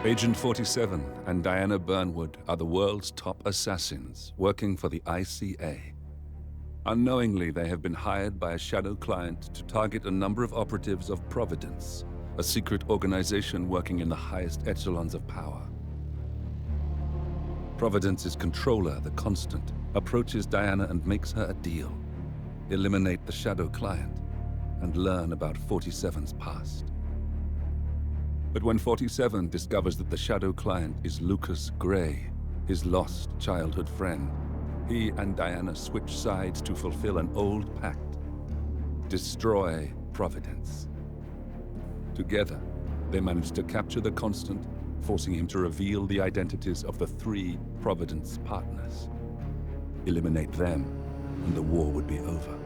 Agent 47 and Diana Burnwood are the world's top assassins working for the ICA. Unknowingly, they have been hired by a shadow client to target a number of operatives of Providence, a secret organization working in the highest echelons of power. Providence's controller, the Constant, approaches Diana and makes her a deal. Eliminate the shadow client and learn about 47's past. But when 47 discovers that the shadow client is Lucas Gray, his lost childhood friend, he and Diana switch sides to fulfill an old pact: destroy Providence. Together, they manage to capture the Constant, forcing him to reveal the identities of the 3 Providence partners. Eliminate them, and the war would be over.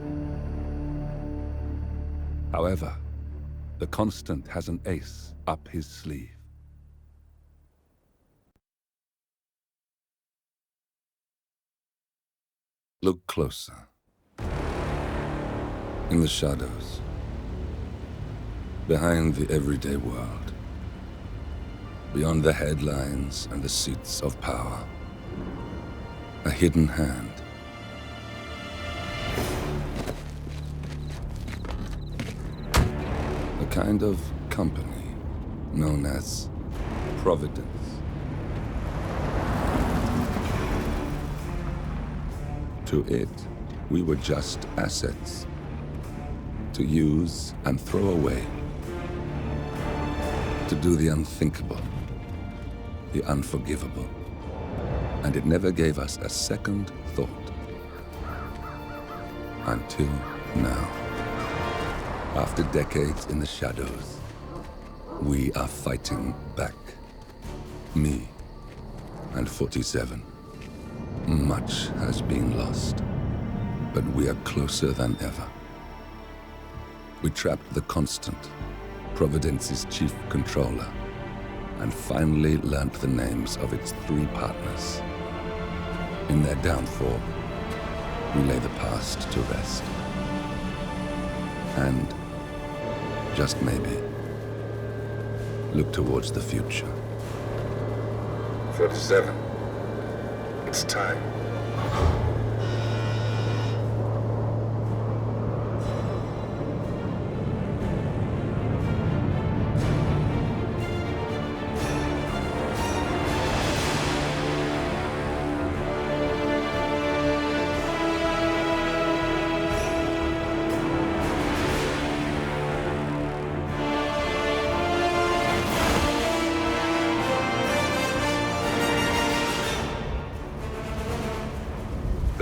However, the Constant has an ace up his sleeve. Look closer. In the shadows, behind the everyday world, beyond the headlines and the seats of power, a hidden hand. A kind of company known as Providence. To it, we were just assets to use and throw away, to do the unthinkable, the unforgivable. And it never gave us a second thought. Until now. After decades in the shadows, we are fighting back. Me and 47. Much has been lost, but we are closer than ever. We trapped the Constant, Providence's chief controller, and finally learnt the names of its 3 partners. In their downfall, we lay the past to rest. And, just maybe, look towards the future. 47. It's time.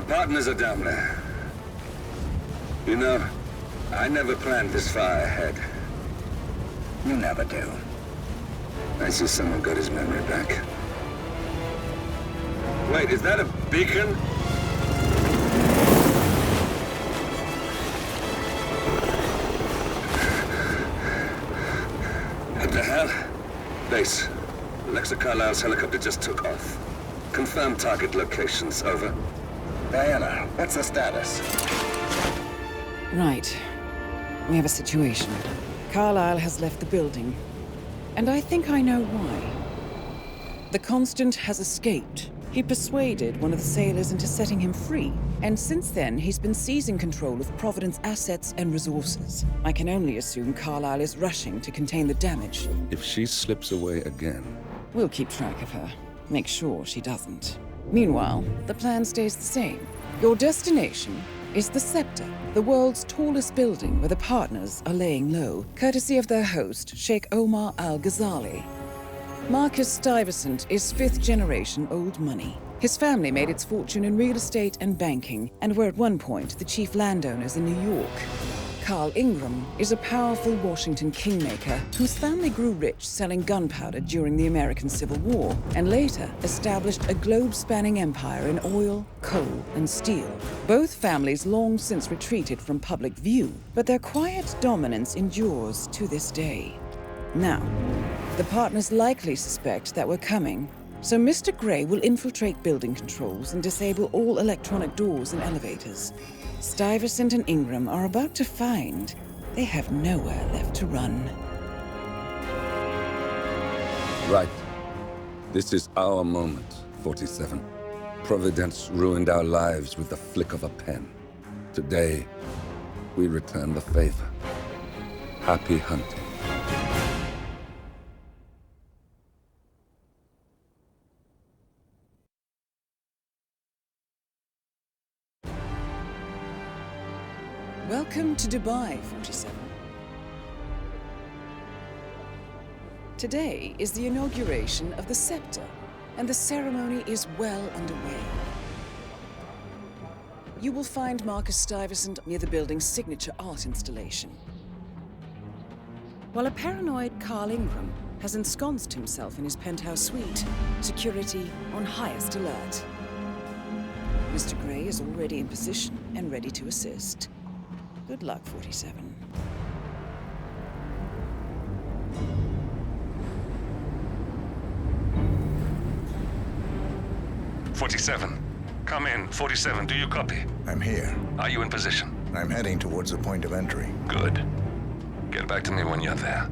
Partners are down there. You know, I never planned this far ahead. You never do. I see someone got his memory back. Wait, is that a beacon? What the hell? Base. Alexa Carlisle's helicopter just took off. Confirm target locations, over. Diana, what's the status? Right. We have a situation. Carlisle has left the building. And I think I know why. The Constant has escaped. He persuaded one of the sailors into setting him free. And since then, he's been seizing control of Providence assets and resources. I can only assume Carlisle is rushing to contain the damage. If she slips away again... We'll keep track of her. Make sure she doesn't. Meanwhile, the plan stays the same. Your destination is the Scepter, the world's tallest building where the partners are laying low, courtesy of their host, Sheikh Omar Al-Ghazali. Marcus Stuyvesant is 5th-generation old money. His family made its fortune in real estate and banking, and were at one point the chief landowners in New York. Carl Ingram is a powerful Washington kingmaker whose family grew rich selling gunpowder during the American Civil War, and later established a globe-spanning empire in oil, coal, and steel. Both families long since retreated from public view, but their quiet dominance endures to this day. Now, the partners likely suspect that we're coming, so Mr. Gray will infiltrate building controls and disable all electronic doors and elevators. Stuyvesant and Ingram are about to find they have nowhere left to run. Right. This is our moment, 47. Providence ruined our lives with the flick of a pen. Today, we return the favor. Happy hunting. Welcome to Dubai, 47. Today is the inauguration of the scepter, and the ceremony is well underway. You will find Marcus Stuyvesant near the building's signature art installation. While a paranoid Carl Ingram has ensconced himself in his penthouse suite, security on highest alert. Mr. Gray is already in position and ready to assist. Good luck, 47. Come in. 47, do you copy? I'm here. Are you in position? I'm heading towards the point of entry. Good. Get back to me when you're there.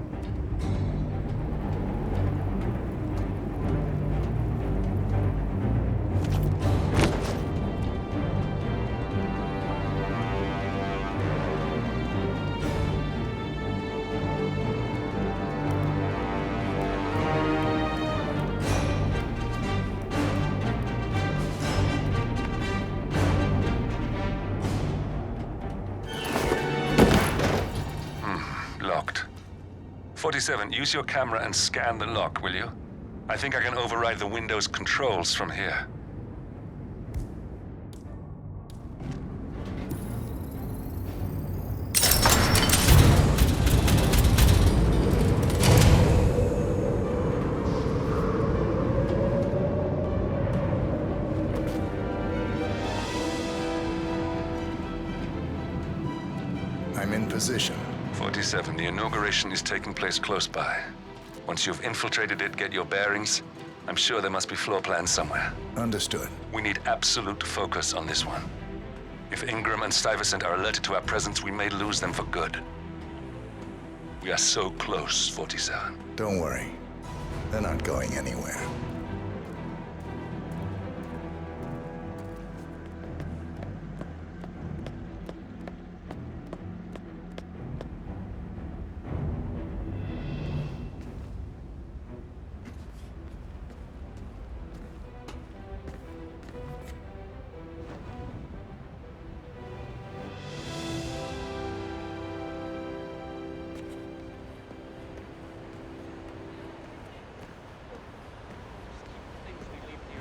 Locked. 47, use your camera and scan the lock, will you? I think I can override the Windows controls from here. I'm in position. 47, the inauguration is taking place close by. Once you've infiltrated it, get your bearings. I'm sure there must be floor plans somewhere. Understood. We need absolute focus on this one. If Ingram and Stuyvesant are alerted to our presence, we may lose them for good. We are so close, 47. Don't worry. They're not going anywhere.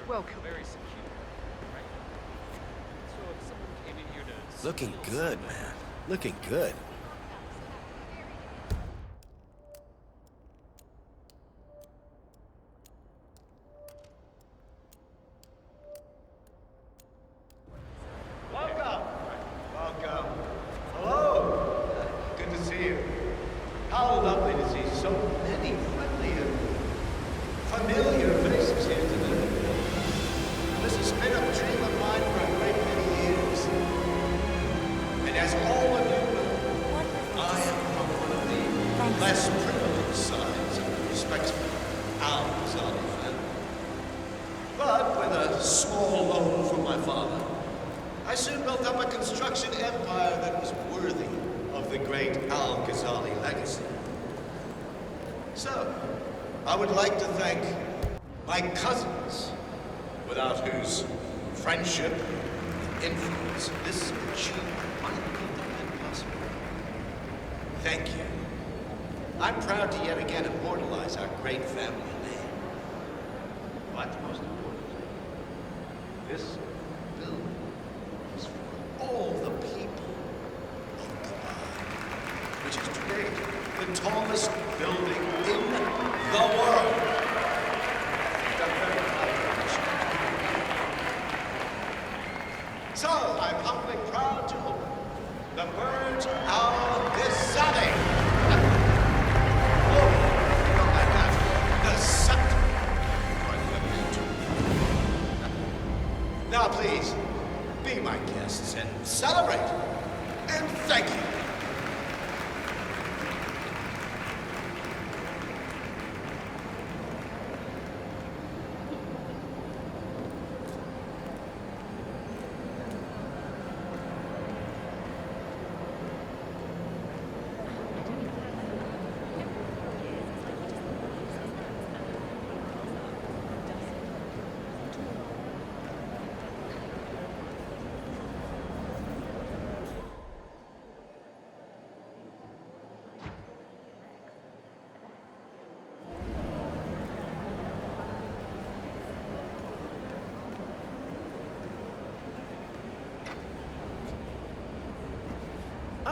Welcome. Very secure, right? So if someone came in here to... Looking good, man. Looking good. Welcome. Hello. Good to see you. How lovely to see so many friendly and familiar faces here today. This has been a dream of mine for a great many years. And as all of you know, I am from one of the less privileged sides of the respectable Al-Zali family. But with a small loan from my father, I soon built up a construction empire that was worthy of the great Al-Ghazali legacy. So, I would like to thank my cousins, without whose friendship and influence this achievement might not have been possible. Thank you. I'm proud to yet again immortalize our great family name. But most importantly, this building is for all the people of Dubai, which is today the tallest building in the world. So, I'm humbly proud to open the Burj Al Ghazali. The scepter. Now, please, be my guests and celebrate. And thank you.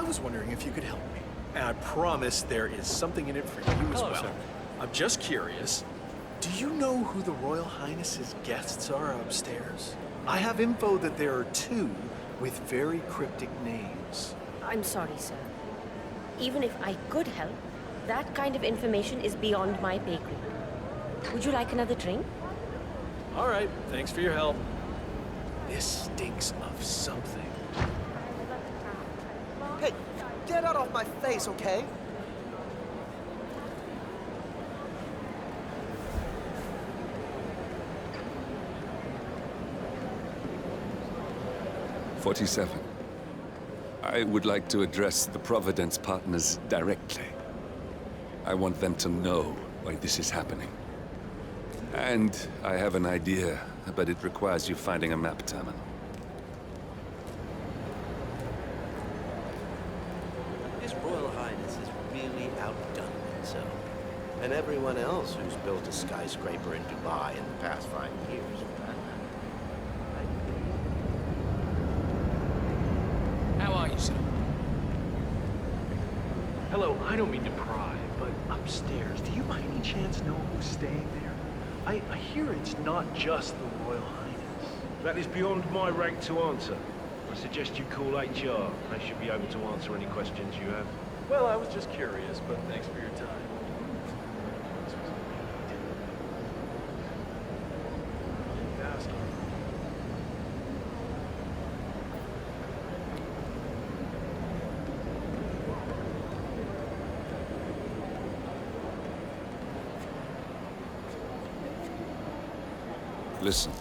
I was wondering if you could help me. And I promise there is something in it for you as well. Sir. I'm just curious. Do you know who the Royal Highness's guests are upstairs? I have info that there are 2 with very cryptic names. I'm sorry, sir. Even if I could help, that kind of information is beyond my pay grade. Would you like another drink? All right, thanks for your help. This stinks of something. Hey, get out of my face, okay? "47. I would like to address the Providence partners directly. I want them to know why this is happening. And I have an idea, but it requires you finding a map terminal." His Royal Highness has really outdone himself. And everyone else who's built a skyscraper in Dubai in the past 5 years, for that matter. How are you, sir? Hello, I don't mean to pry, but upstairs, do you by any chance know who's staying there? I hear it's not just the Royal Highness. That is beyond my rank to answer. I suggest you call HR. They should be able to answer any questions you have. Well, I was just curious, but thanks for your time. Keep asking. Listen,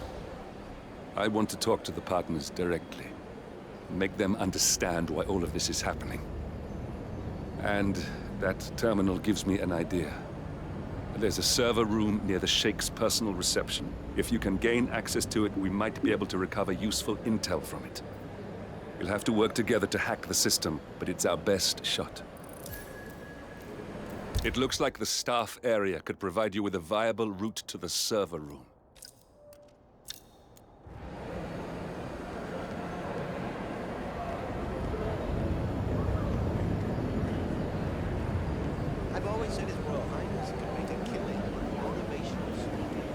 I want to talk to the partners directly. Make them understand why all of this is happening. And that terminal gives me an idea. There's a server room near the Sheikh's personal reception. If you can gain access to it, we might be able to recover useful intel from it. We'll have to work together to hack the system, but it's our best shot. It looks like the staff area could provide you with a viable route to the server room. I've always said His Royal Highness could make a killing on motivational speaking.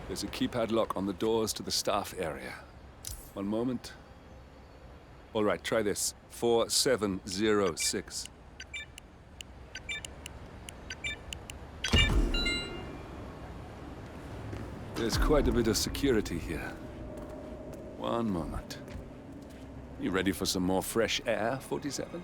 There's a keypad lock on the doors to the staff area. One moment. All right, try this. 4706. There's quite a bit of security here. One moment. You ready for some more fresh air, 47?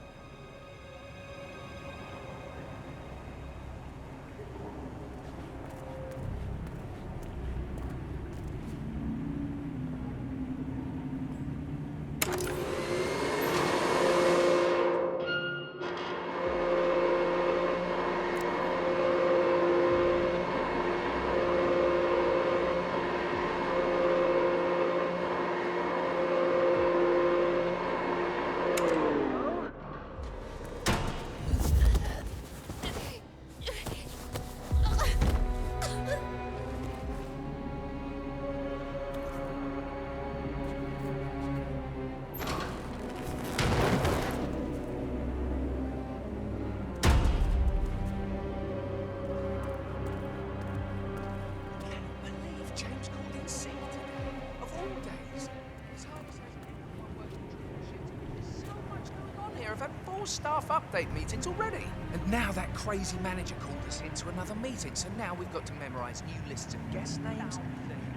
I've had 4 staff update meetings already. And now that crazy manager called us into another meeting, so now we've got to memorize new lists of guest names,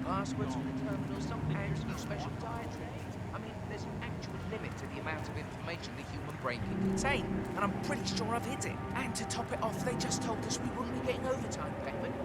passwords for the terminals, and new special dietary. I mean, there's an actual limit to the amount of information the human brain can contain, and I'm pretty sure I've hit it. And to top it off, they just told us we wouldn't be getting overtime payment.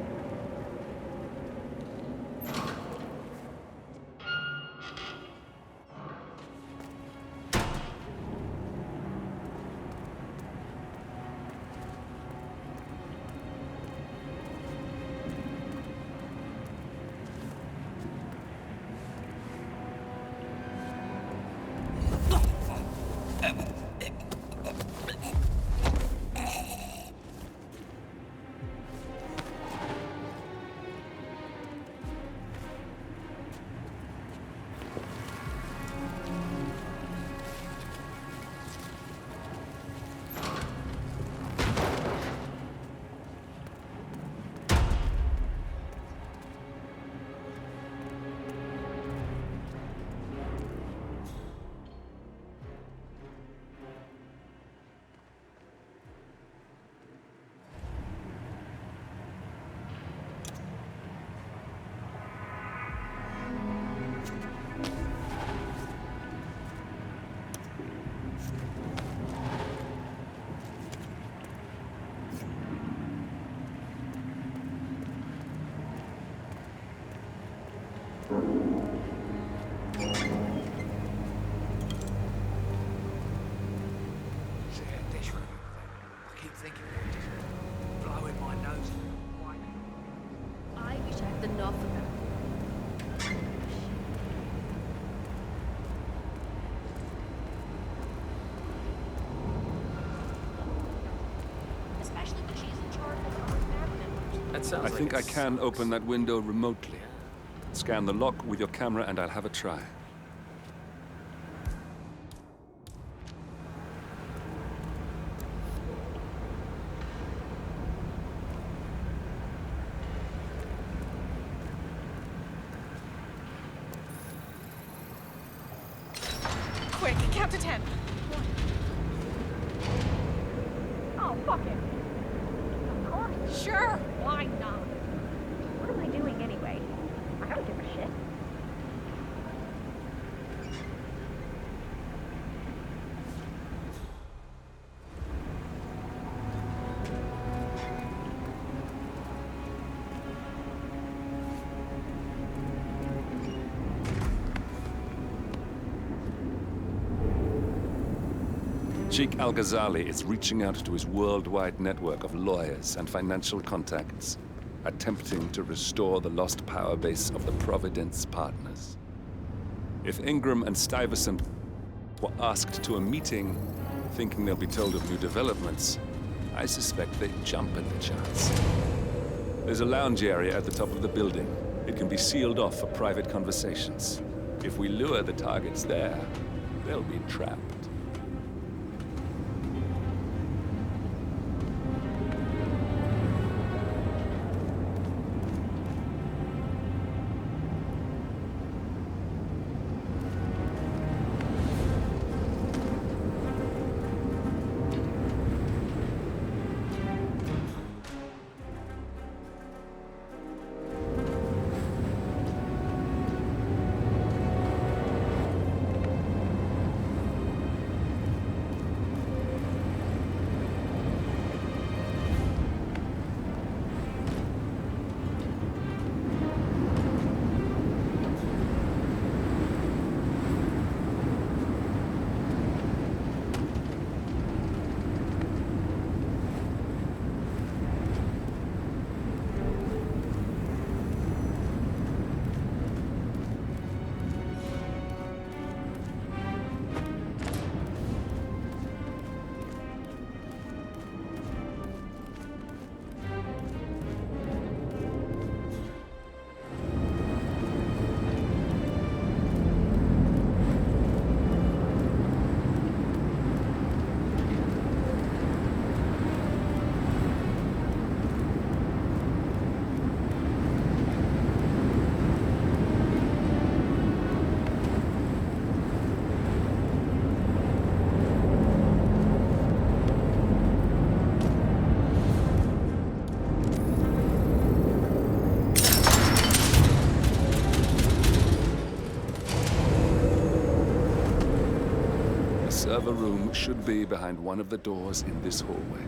That sounds I like think I it's- can open that window remotely. Scan the lock with your camera and I'll have a try. Quick, count to 10. Oh, fuck it. Of course. Sure. Why not? What am I doing anyway? I don't give a shit. Sheikh Al-Ghazali is reaching out to his worldwide network of lawyers and financial contacts, attempting to restore the lost power base of the Providence partners. If Ingram and Stuyvesant were asked to a meeting, thinking they'll be told of new developments, I suspect they'd jump at the chance. There's a lounge area at the top of the building. It can be sealed off for private conversations. If we lure the targets there, they'll be trapped. The server room should be behind one of the doors in this hallway.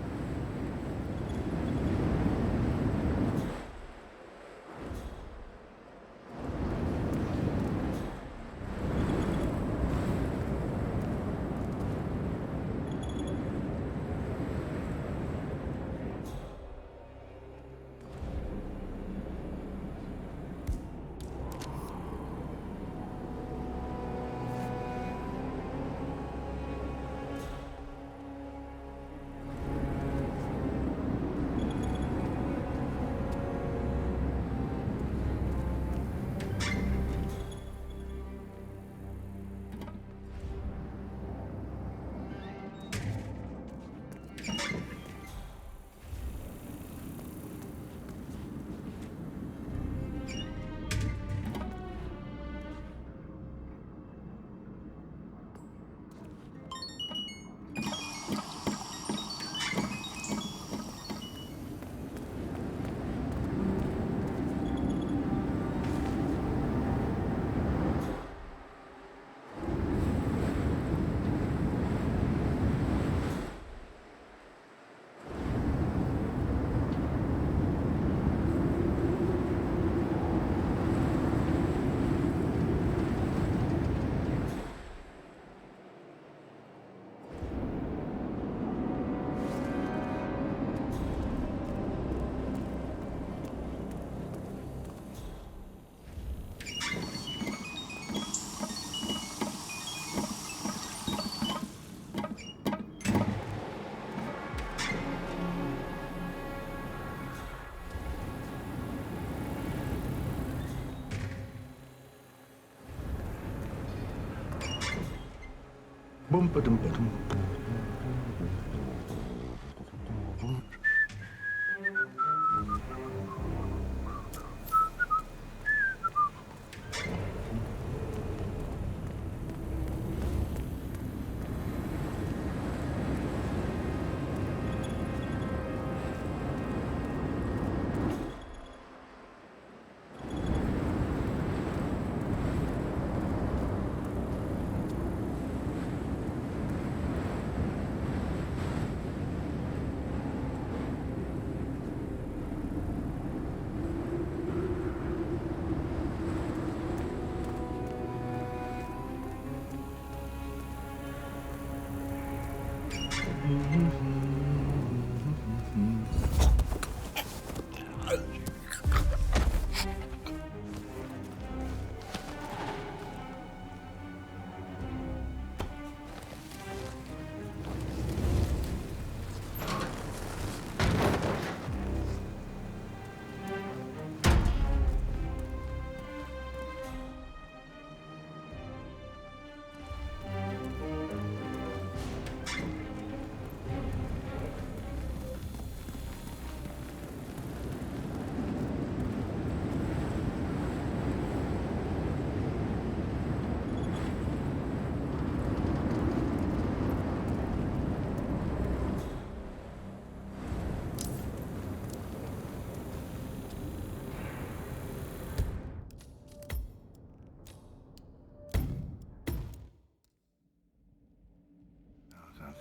Ba-dum-ba-dum-ba-dum.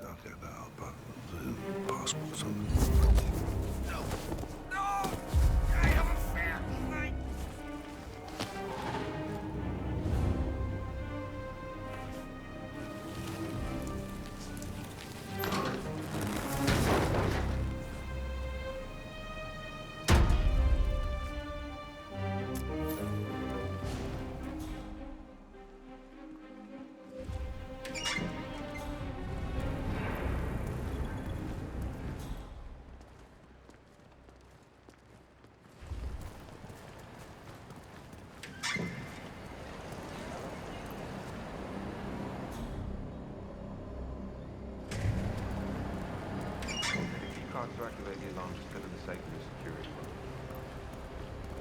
Okay, but possible something. No! No! I have a fair fight! To activate the alarm, just go to the safe in the security room.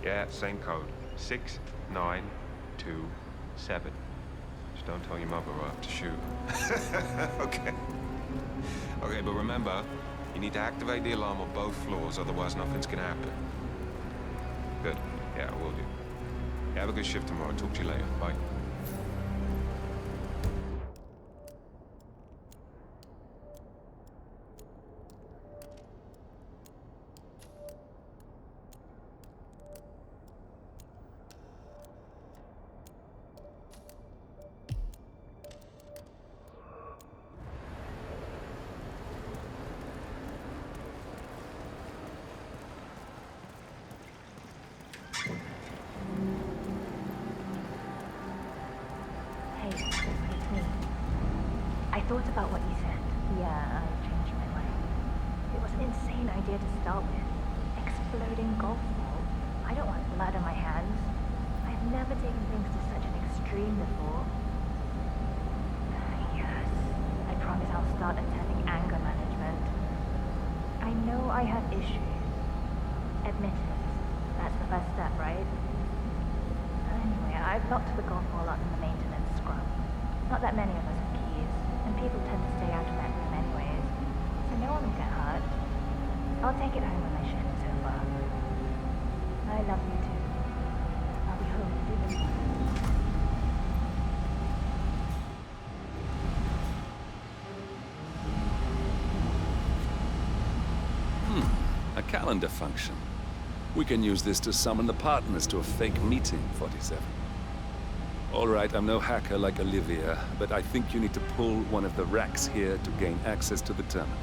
Yeah, same code. 6927. Just don't tell your mother or I'll have to shoot. Okay. Okay, but remember, you need to activate the alarm on both floors, otherwise nothing's gonna happen. Good. Yeah, I will do. Yeah, have a good shift tomorrow. Talk to you later. Bye. I thought about what you said. Yeah, I changed my mind. It was an insane idea to start with. Exploding golf ball. I don't want blood on my hands. I've never taken things to such an extreme before. Yes, I promise I'll start attending anger management. I know I have issues. Admit it. That's the first step, right? Anyway, I've locked the golf ball up in the maintenance scrum. Not that many of us have keys, and people tend to stay out of that room anyways, so no one will get hurt. I'll take it home when my shift is over. I love you too. I'll be home soon. A calendar function. We can use this to summon the partners to a fake meeting, 47. All right, I'm no hacker like Olivia, but I think you need to pull one of the racks here to gain access to the terminal.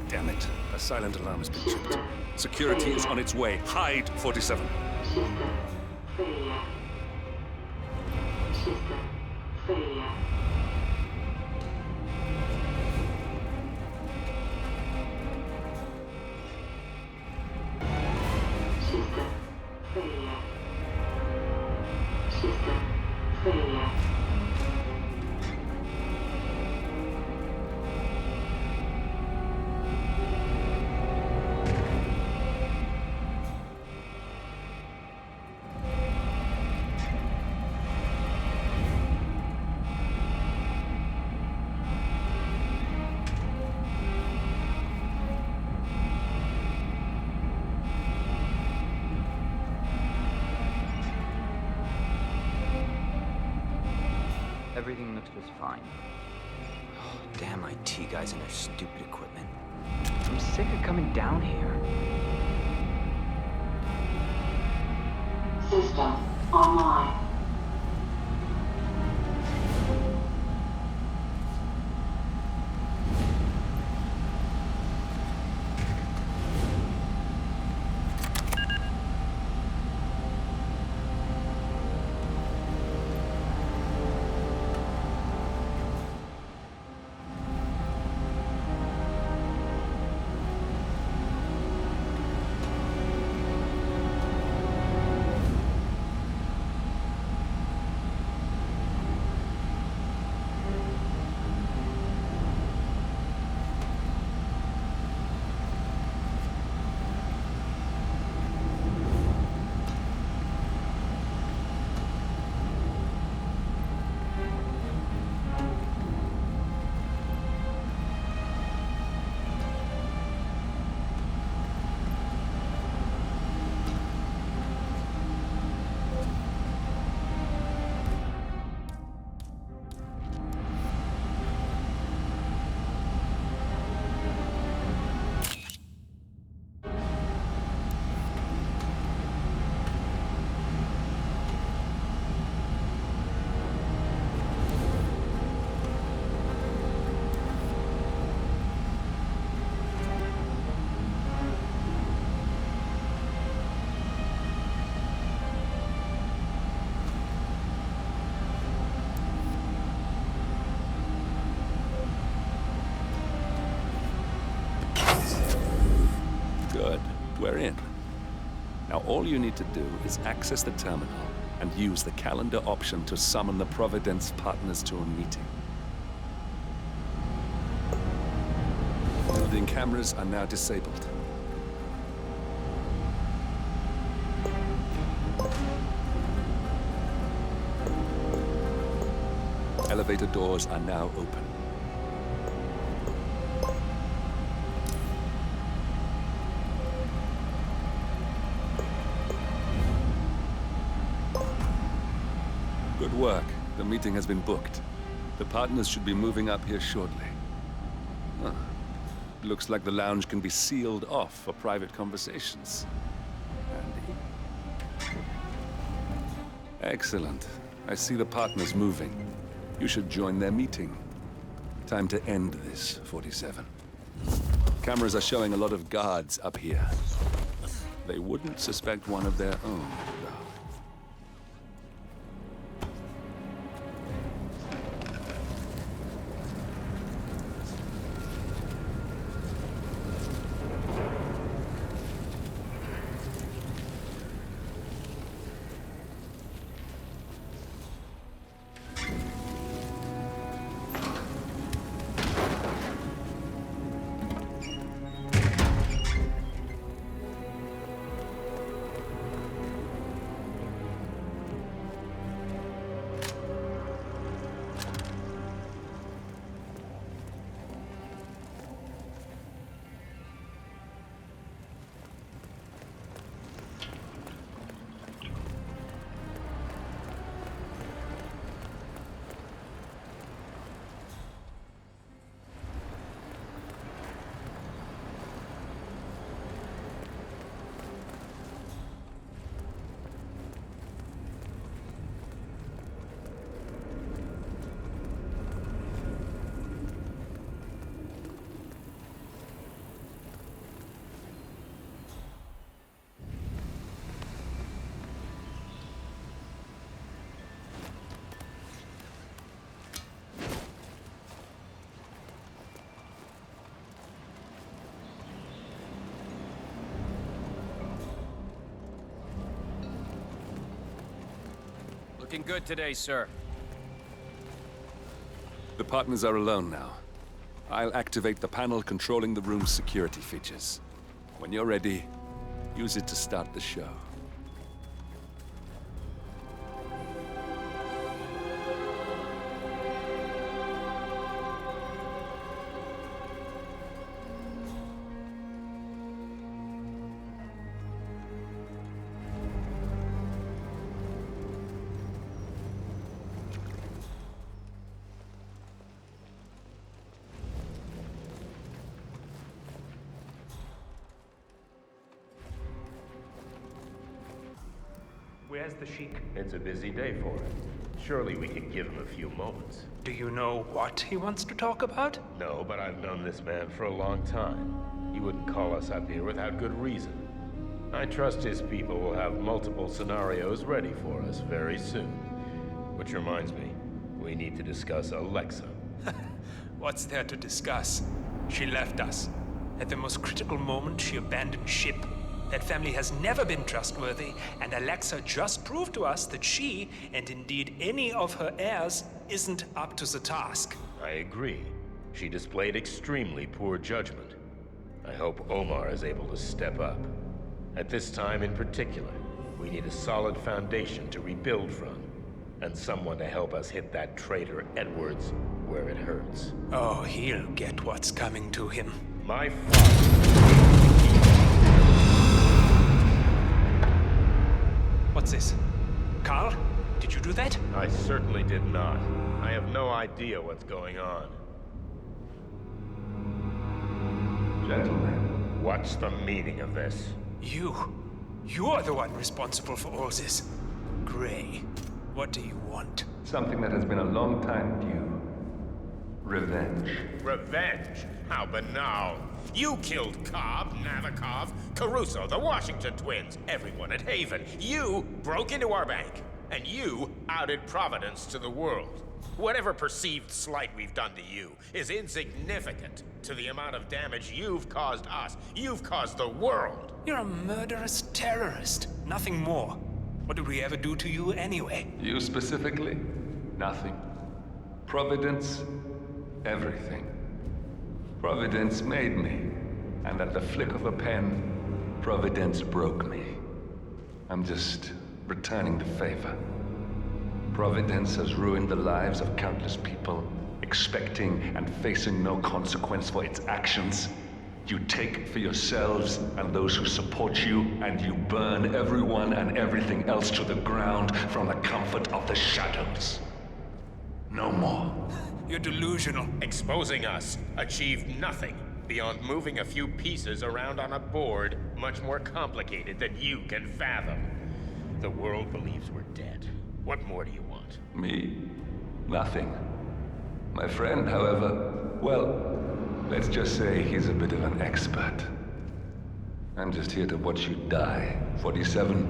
Damn it. A silent alarm has been tripped. Security is on its way. Hide, 47. everything looks just fine. Damn IT guys and their stupid equipment. I'm sick of coming down here. System online. Good. We're in. Now all you need to do is access the terminal and use the calendar option to summon the Providence partners to a meeting. Building cameras are now disabled. Elevator doors are now open. Good work. The meeting has been booked. The partners should be moving up here shortly. Huh. Looks like the lounge can be sealed off for private conversations. Handy. Excellent. I see the partners moving. You should join their meeting. Time to end this, 47. Cameras are showing a lot of guards up here. They wouldn't suspect one of their own, though. Looking good today, sir. The partners are alone now. I'll activate the panel controlling the room's security features. When you're ready, use it to start the show. Where's the Sheik? It's a busy day for him. Surely we can give him a few moments. Do you know what he wants to talk about? No, but I've known this man for a long time. He wouldn't call us up here without good reason. I trust his people will have multiple scenarios ready for us very soon. Which reminds me, we need to discuss Alexa. What's there to discuss? She left us. At the most critical moment, she abandoned ship. That family has never been trustworthy, and Alexa just proved to us that she, and indeed any of her heirs, isn't up to the task. I agree. She displayed extremely poor judgment. I hope Omar is able to step up. At this time in particular, we need a solid foundation to rebuild from, and someone to help us hit that traitor Edwards where it hurts. Oh, he'll get what's coming to him. My father... What's this? Carl? Did you do that? I certainly did not. I have no idea what's going on. Gentlemen. What's the meaning of this? You're the one responsible for all this. Gray, what do you want? Something that has been a long time due. Revenge. Revenge? How banal. You killed Cobb, Navikov, Caruso, the Washington twins, everyone at Haven. You broke into our bank, and you outed Providence to the world. Whatever perceived slight we've done to you is insignificant to the amount of damage you've caused us. You've caused the world. You're a murderous terrorist, nothing more. What did we ever do to you anyway? You specifically? Nothing. Providence? Everything. Providence made me, and at the flick of a pen, Providence broke me. I'm just returning the favor. Providence has ruined the lives of countless people, expecting and facing no consequence for its actions. You take for yourselves and those who support you, and you burn everyone and everything else to the ground from the comfort of the shadows. No more. You're delusional. Exposing us achieved nothing beyond moving a few pieces around on a board much more complicated than you can fathom. The world believes we're dead. What more do you want? Me? Nothing. My friend, however, well, let's just say he's a bit of an expert. I'm just here to watch you die. 47.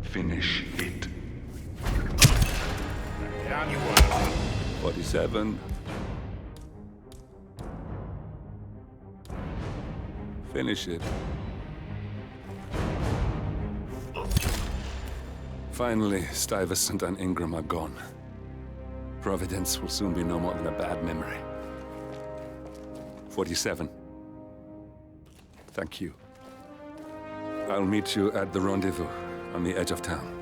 Finish it. Down you are. 47. Finish it. Finally, Stuyvesant and Ingram are gone. Providence will soon be no more than a bad memory. 47. Thank you. I'll meet you at the rendezvous on the edge of town.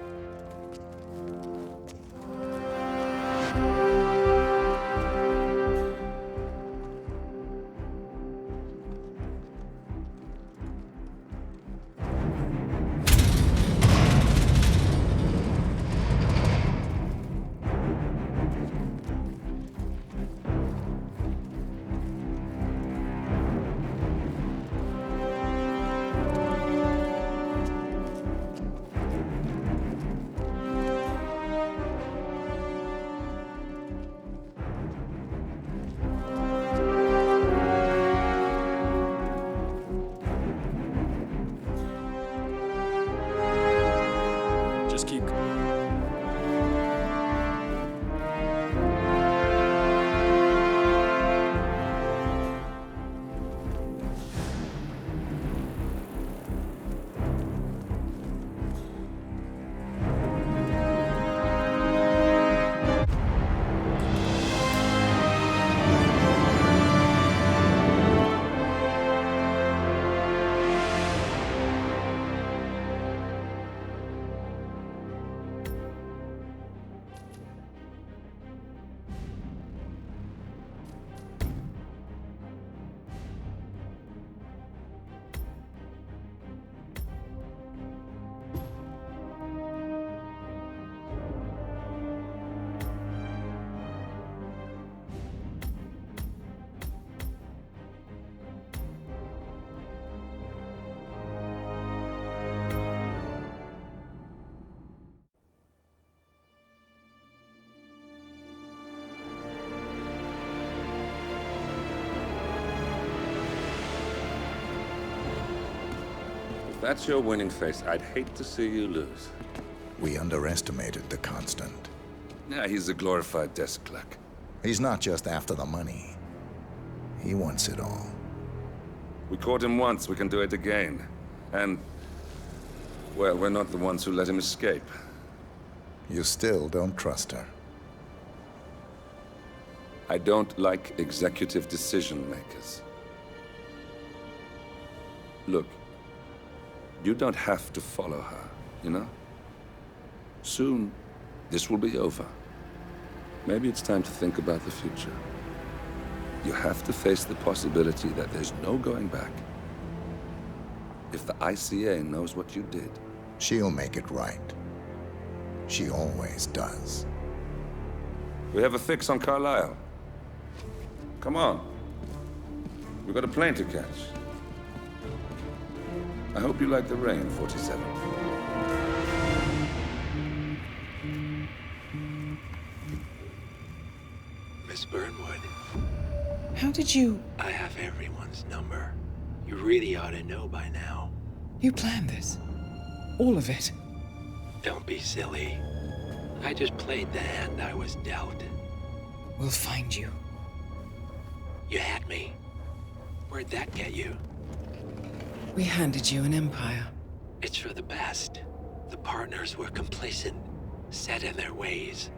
that's your winning face, I'd hate to see you lose. We underestimated the Constant. Yeah, he's a glorified desk clerk. He's not just after the money. He wants it all. We caught him once, we can do it again. And, well, we're not the ones who let him escape. You still don't trust her. I don't like executive decision makers. Look, you don't have to follow her, you know? Soon, this will be over. Maybe it's time to think about the future. You have to face the possibility that there's no going back. If the ICA knows what you did... She'll make it right. She always does. We have a fix on Carlisle. Come on. We've got a plane to catch. I hope you like the rain, 47. Miss Burnwood. How did you... I have everyone's number. You really ought to know by now. You planned this? All of it? Don't be silly. I just played the hand I was dealt. We'll find you. You had me. Where'd that get you? We handed you an empire. It's for the best. The partners were complacent, set in their ways.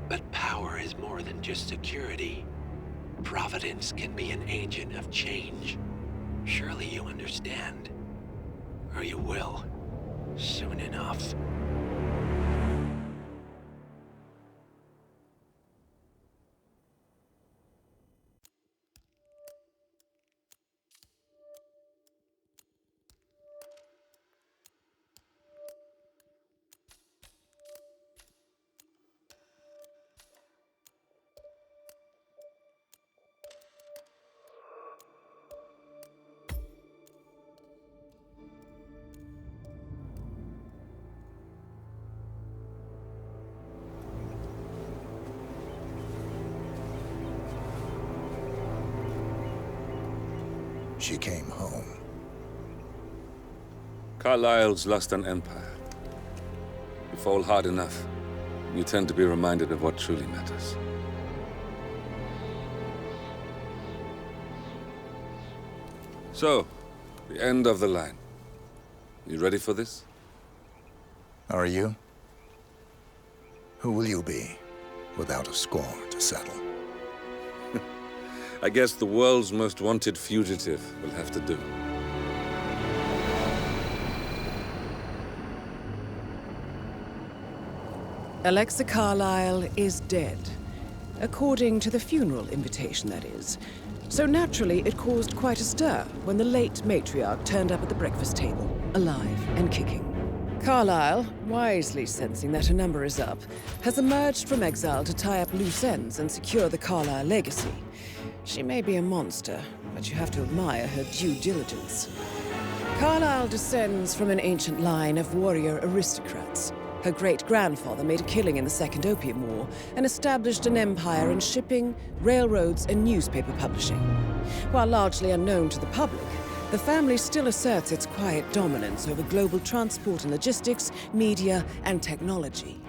But power is more than just security. Providence can be an agent of change. Surely you understand. Or you will. Soon enough. She came home. Carlisle's lost an empire. You fall hard enough, you tend to be reminded of what truly matters. So, the end of the line. You ready for this? Are you? Who will you be, without a score to settle? I guess the world's most wanted fugitive will have to do. Alexa Carlisle is dead. According to the funeral invitation, that is. So naturally, it caused quite a stir when the late matriarch turned up at the breakfast table, alive and kicking. Carlisle, wisely sensing that her number is up, has emerged from exile to tie up loose ends and secure the Carlisle legacy. She may be a monster, but you have to admire her due diligence. Carlisle descends from an ancient line of warrior aristocrats. Her great-grandfather made a killing in the Second Opium War and established an empire in shipping, railroads, and newspaper publishing. While largely unknown to the public, the family still asserts its quiet dominance over global transport and logistics, media, and technology.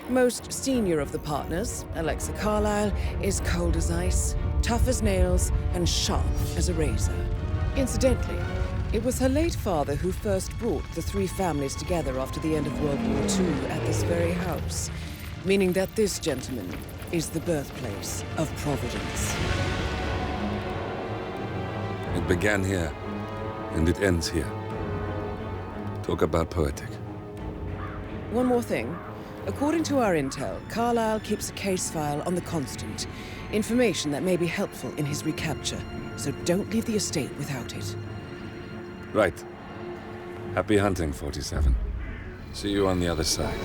Most senior of the partners, Alexa Carlisle, is cold as ice, tough as nails, and sharp as a razor. Incidentally, it was her late father who first brought the three families together after the end of World War II at this very house, meaning that this gentleman is the birthplace of Providence. It began here, and it ends here. Talk about poetic. One more thing. According to our intel, Carlisle keeps a case file on the Constant. Information that may be helpful in his recapture, so don't leave the estate without it. Right. Happy hunting, 47. See you on the other side.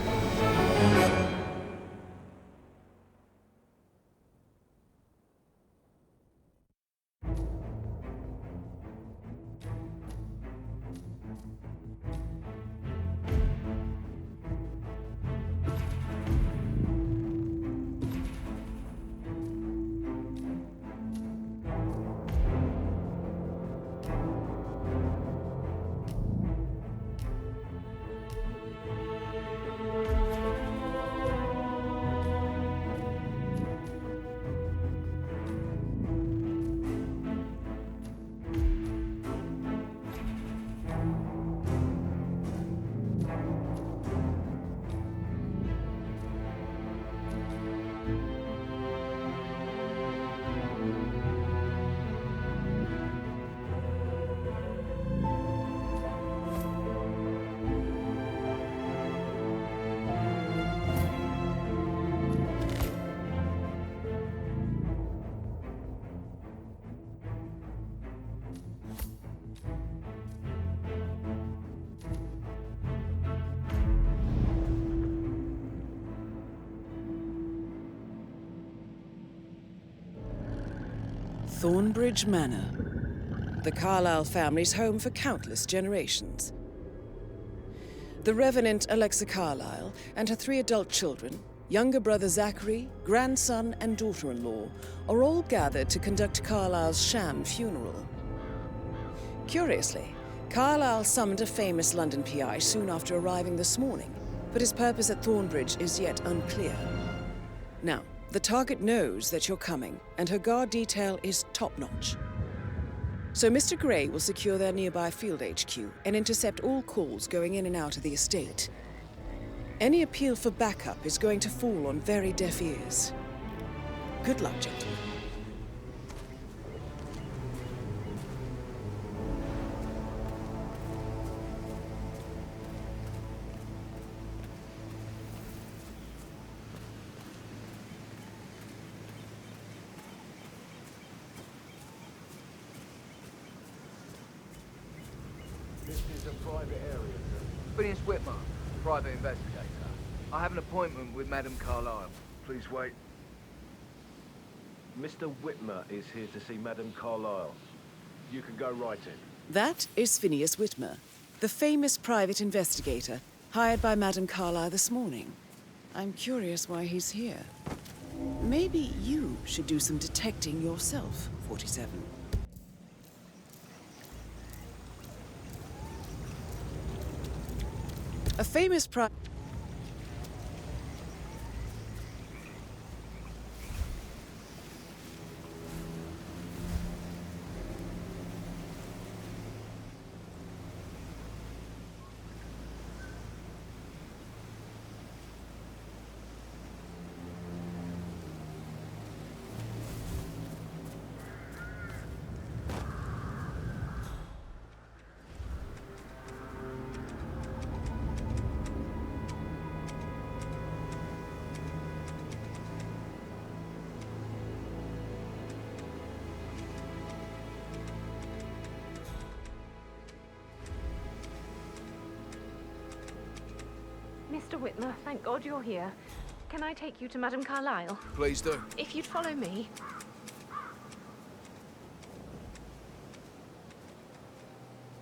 Thornbridge Manor, the Carlyle family's home for countless generations. The Revenant Alexa Carlyle and her 3 adult children, younger brother Zachary, grandson and daughter-in-law, are all gathered to conduct Carlyle's sham funeral. Curiously, Carlyle summoned a famous London PI soon after arriving this morning, but his purpose at Thornbridge is yet unclear. Now, the target knows that you're coming, and her guard detail is top-notch. So Mr. Gray will secure their nearby field HQ and intercept all calls going in and out of the estate. Any appeal for backup is going to fall on very deaf ears. Good luck, gentlemen. This is a private area, sir. Phineas Whitmer, private investigator. I have an appointment with Madame Carlyle. Please wait. Mr. Whitmer is here to see Madame Carlyle. You can go right in. That is Phineas Whitmer, the famous private investigator hired by Madame Carlyle this morning. I'm curious why he's here. Maybe you should do some detecting yourself, 47. A famous Mr. Whitmer, thank God you're here. Can I take you to Madame Carlyle? Please do. If you'd follow me.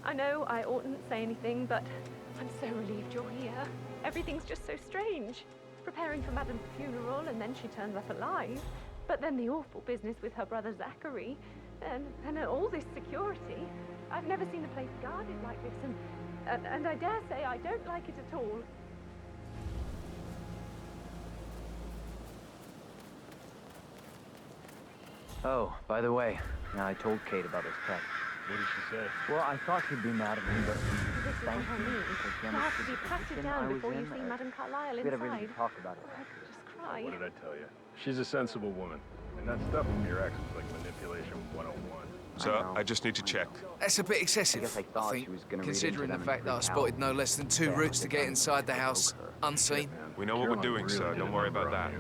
I know I oughtn't say anything, but I'm so relieved you're here. Everything's just so strange. Preparing for Madame's funeral, and then she turns up alive. But then the awful business with her brother Zachary, and all this security. I've never seen a place guarded like this, and I dare say I don't like it at all. Oh, by the way, I told Kate about this text. What did she say? Well, I thought she'd be mad at me, but This is thank what I you. mean. Because You have to be patted down I was before you in, see Madame Carlyle we had everything inside. to talk about it. I could just cry. What did I tell you? She's a sensible woman. And that stuff from your ex was like manipulation 101. Sir, I just need to check. That's a bit excessive, I think, considering the fact that I spotted no less than 2 routes to get inside the house, unseen. We know what we're doing, sir. Don't worry about that.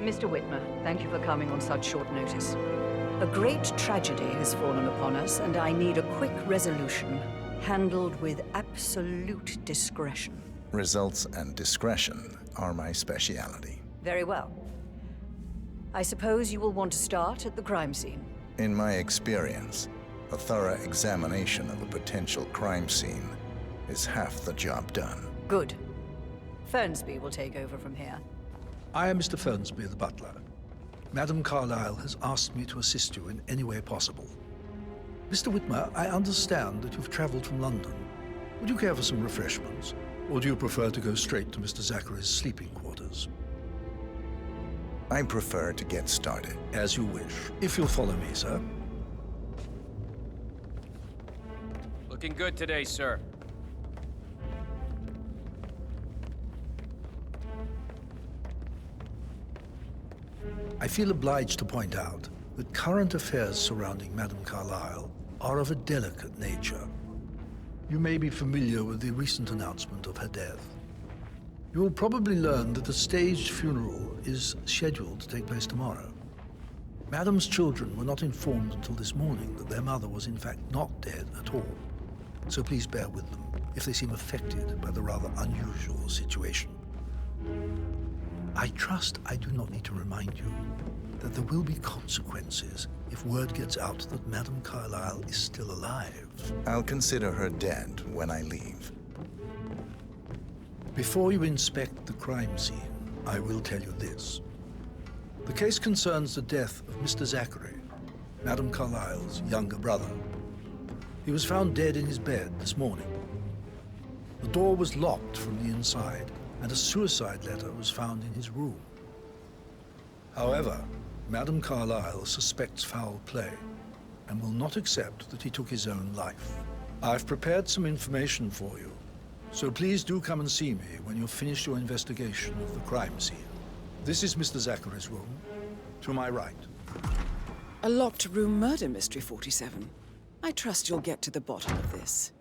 Mr. Whitmer, thank you for coming on such short notice. A great tragedy has fallen upon us, and I need a quick resolution, handled with absolute discretion. Results and discretion are my speciality. Very well. I suppose you will want to start at the crime scene. In my experience, a thorough examination of a potential crime scene is half the job done. Good. Fernsby will take over from here. I am Mr. Fernsby, the butler. Madame Carlyle has asked me to assist you in any way possible. Mr. Whitmer, I understand that you've traveled from London. Would you care for some refreshments? Or do you prefer to go straight to Mr. Zachary's sleeping quarters? I prefer to get started. As you wish. If you'll follow me, sir. Looking good today, sir. I feel obliged to point out that current affairs surrounding Madame Carlyle are of a delicate nature. You may be familiar with the recent announcement of her death. You will probably learn that a staged funeral is scheduled to take place tomorrow. Madame's children were not informed until this morning that their mother was in fact not dead at all. So please bear with them if they seem affected by the rather unusual situation. I trust I do not need to remind you that there will be consequences if word gets out that Madame Carlyle is still alive. I'll consider her dead when I leave. Before you inspect the crime scene, I will tell you this. The case concerns the death of Mr. Zachary, Madame Carlyle's younger brother. He was found dead in his bed this morning. The door was locked from the inside, and a suicide letter was found in his room. However, Madame Carlyle suspects foul play and will not accept that he took his own life. I've prepared some information for you, so please do come and see me when you've finished your investigation of the crime scene. This is Mr. Zachary's room, to my right. A locked room murder mystery, 47. I trust you'll get to the bottom of this.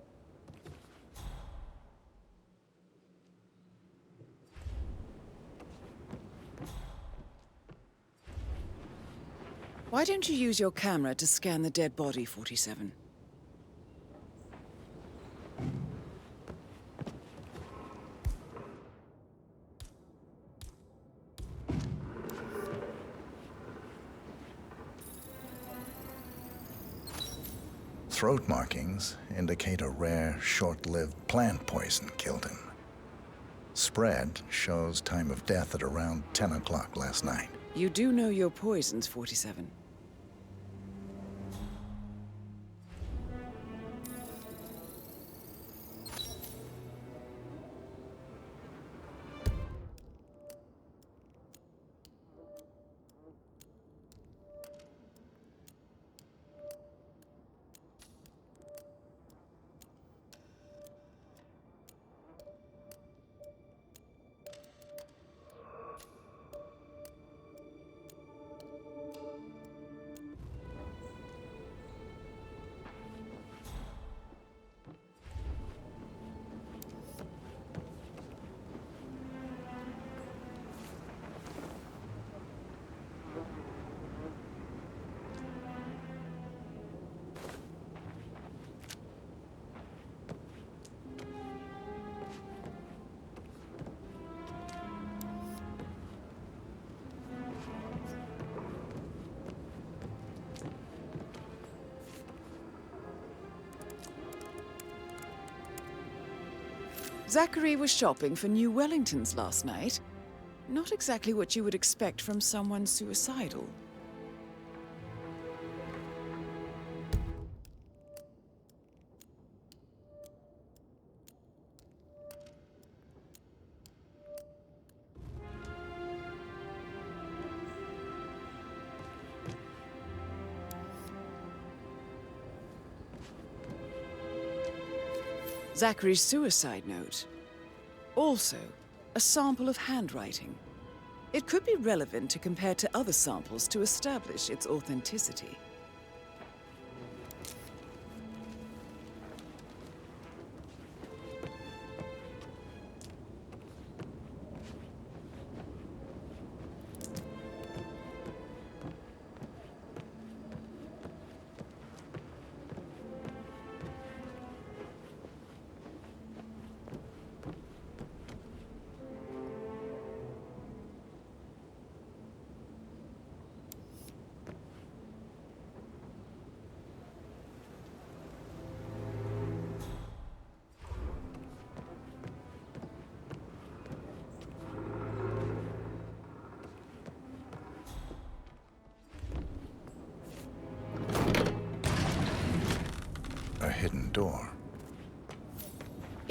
Why don't you use your camera to scan the dead body, 47? Throat markings indicate a rare, short-lived plant poison killed him. Spread shows time of death at around 10 o'clock last night. You do know your poisons, 47. Zachary was shopping for new Wellingtons last night. Not exactly what you would expect from someone suicidal. Zachary's suicide note. Also, a sample of handwriting. It could be relevant to compare to other samples to establish its authenticity.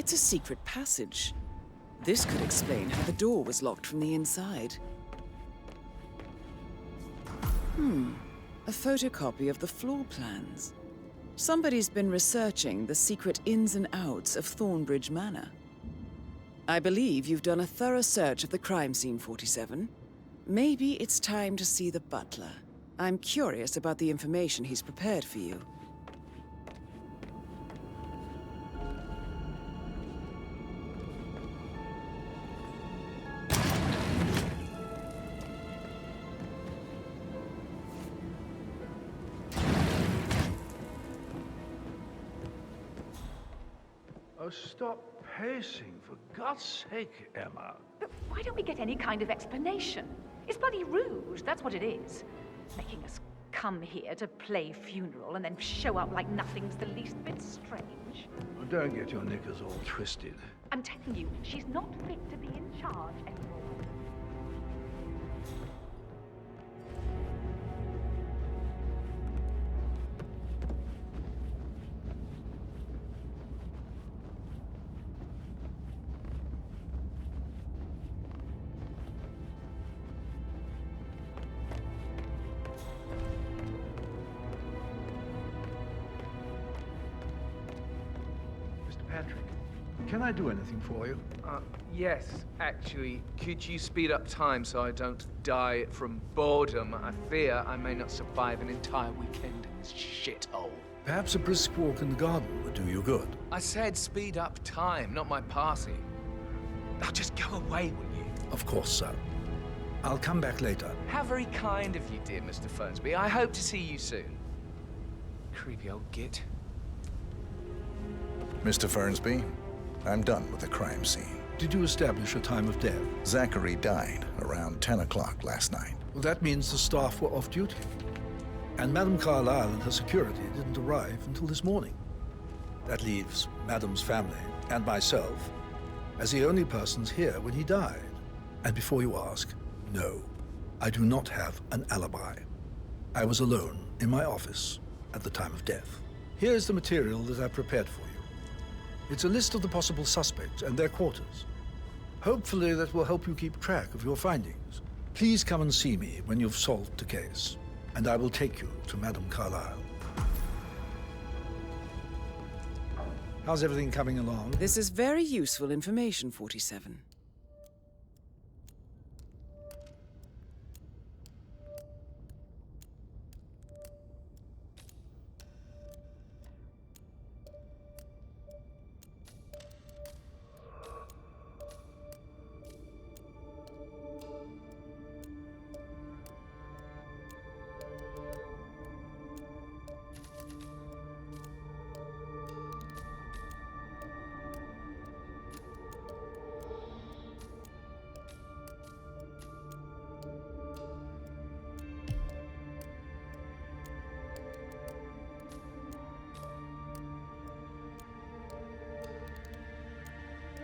It's a secret passage. This could explain how the door was locked from the inside. A photocopy of the floor plans. Somebody's been researching the secret ins and outs of Thornbridge Manor. I believe you've done a thorough search of the crime scene, 47. Maybe it's time to see the butler. I'm curious about the information he's prepared for you. Oh, stop pacing, for God's sake, Emma. But why don't we get any kind of explanation? It's bloody rude, that's what it is. Making us come here to play funeral and then show up like nothing's the least bit strange. Oh, don't get your knickers all twisted. I'm telling you, she's not fit to be in charge anymore. Patrick, can I do anything for you? Yes, actually. Could you speed up time so I don't die from boredom? I fear I may not survive an entire weekend in this shithole. Perhaps a brisk walk in the garden would do you good. I said speed up time, not my party. Now just go away, will you? Of course, sir. I'll come back later. How very kind of you, dear Mr. Fernsby. I hope to see you soon. Creepy old git. Mr. Fernsby, I'm done with the crime scene. Did you establish a time of death? Zachary died around 10 o'clock last night. Well, that means the staff were off duty. And Madame Carlyle and her security didn't arrive until this morning. That leaves Madame's family and myself as the only persons here when he died. And before you ask, no, I do not have an alibi. I was alone in my office at the time of death. Here is the material that I prepared for you. It's a list of the possible suspects and their quarters. Hopefully that will help you keep track of your findings. Please come and see me when you've solved the case, and I will take you to Madame Carlyle. How's everything coming along? This is very useful information, 47.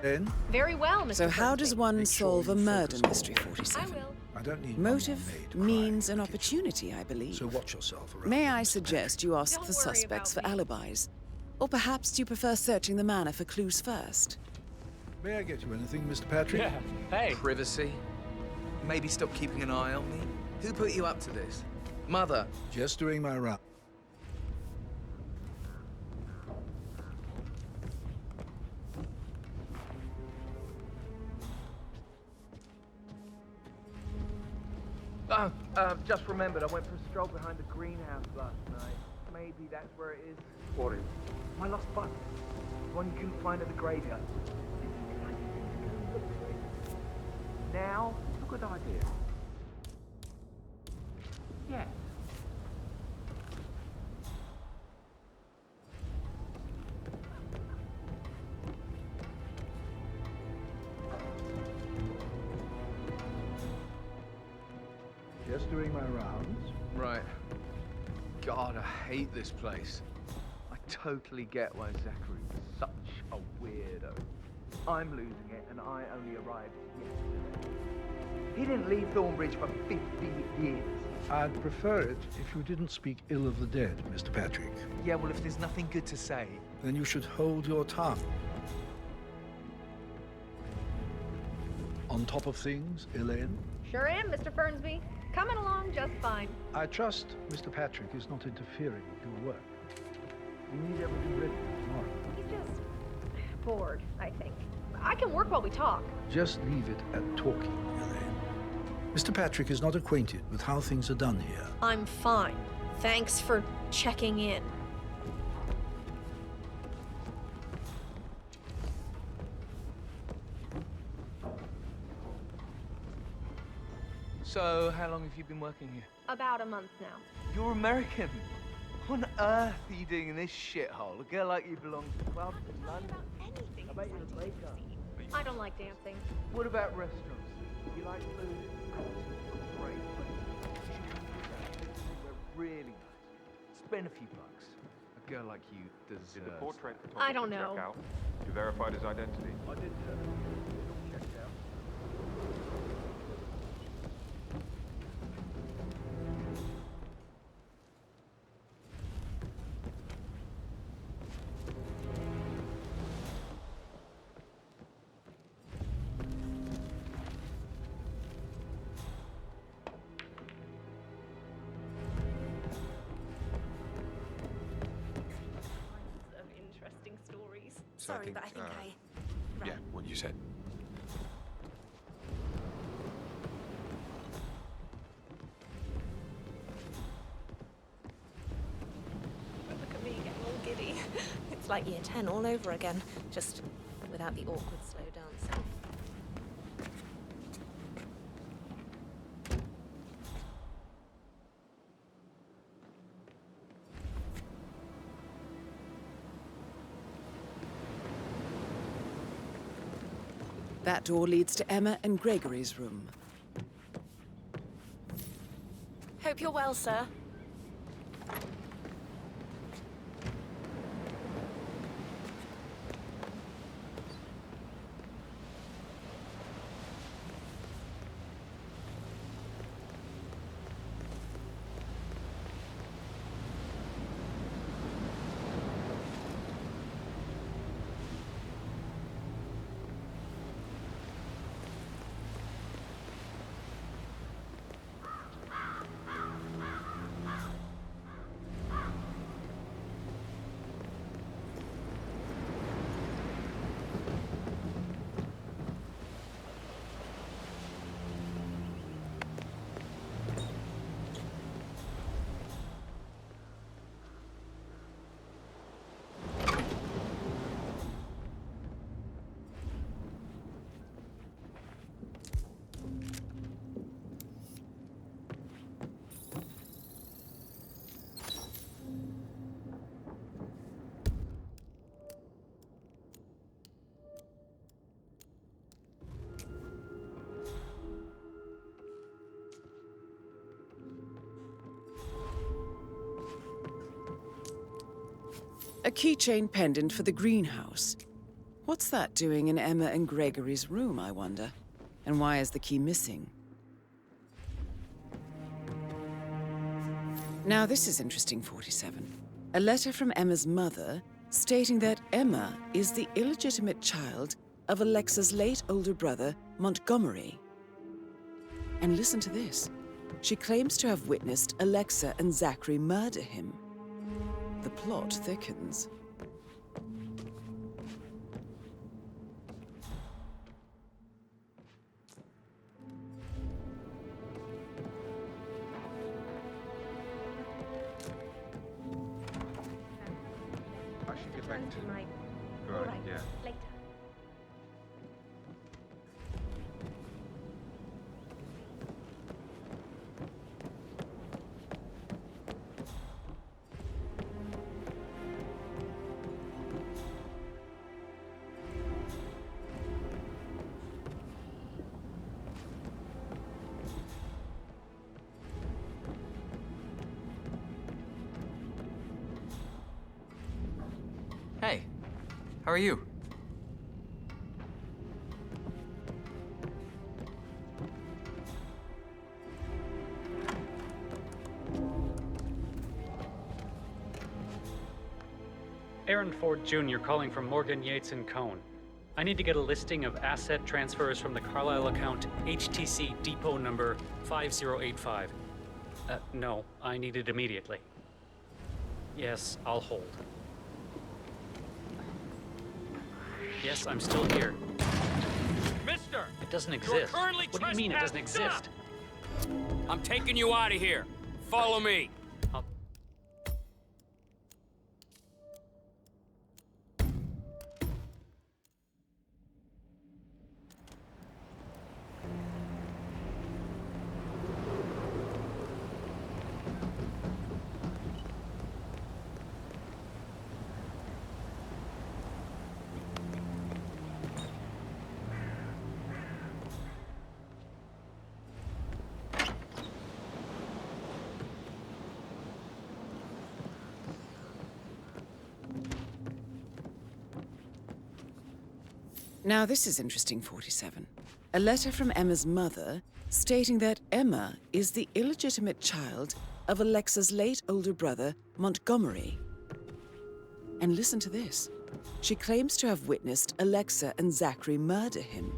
Then? Very well, Mr. So how Fernsby. does one solve a murder mystery, 47? I will. I don't need Motive, means, and opportunity, I believe. So watch yourself around. May I suggest you ask Don't the worry suspects for about me. alibis? Or perhaps do you prefer searching the manor for clues first? May I get you anything, Mr. Patrick? Yeah, hey. Privacy? Maybe stop keeping an eye on me? Who put you up to this? Mother? Just doing my round. Just remembered, I went for a stroll behind the greenhouse last night. Maybe that's where it is. What is? My lost button. The one you couldn't find at the graveyard. Now? A good idea. Yeah. Just doing my rounds. Right. God, I hate this place. I totally get why Zachary was such a weirdo. I'm losing it, and I only arrived yesterday. He didn't leave Thornbridge for 50 years. I'd prefer it if you didn't speak ill of the dead, Mr. Patrick. Yeah, well, if there's nothing good to say... Then you should hold your tongue. On top of things, Elaine? Sure am, Mr. Fernsby. Coming along just fine. I trust Mr. Patrick is not interfering with your work. We need everything ready for tomorrow. He's just bored, I think. I can work while we talk. Just leave it at talking, Elaine. Mr. Patrick is not acquainted with how things are done here. I'm fine. Thanks for checking in. So, how long have you been working here? About a month now. You're American. What on earth are you doing in this shithole? A girl like you belongs to clubs in London. I bet you're a baker. I don't like dancing. What about restaurants? You like food? Great places. They're really nice. Spend a few bucks. A girl like you deserves. Did the portrait photographer I don't know. check out? You verified his identity? I did, checked out. Sorry, but I think yeah, what you said. Look at me getting all giddy. It's like year 10 all over again, just without the awkward slow dancing. That door leads to Emma and Gregory's room. Hope you're well, sir. A keychain pendant for the greenhouse. What's that doing in Emma and Gregory's room, I wonder? And why is the key missing? Now this is interesting, 47. A letter from Emma's mother stating that Emma is the illegitimate child of Alexa's late older brother, Montgomery. And listen to this. She claims to have witnessed Alexa and Zachary murder him. The plot thickens. I should get back to Right. Right, yeah. Later. Hey, how are you? Aaron Ford Jr. calling from Morgan Yates and Cone. I need to get a listing of asset transfers from the Carlisle account HTC depot number 5085. No, I need it immediately. Yes, I'll hold. Yes, I'm still here. Mister! It doesn't You're exist. currently What do you mean it doesn't exist? I'm taking you out of here. Follow me. Now this is interesting, 47. A letter from Emma's mother stating that Emma is the illegitimate child of Alexa's late older brother, Montgomery. And listen to this. She claims to have witnessed Alexa and Zachary murder him.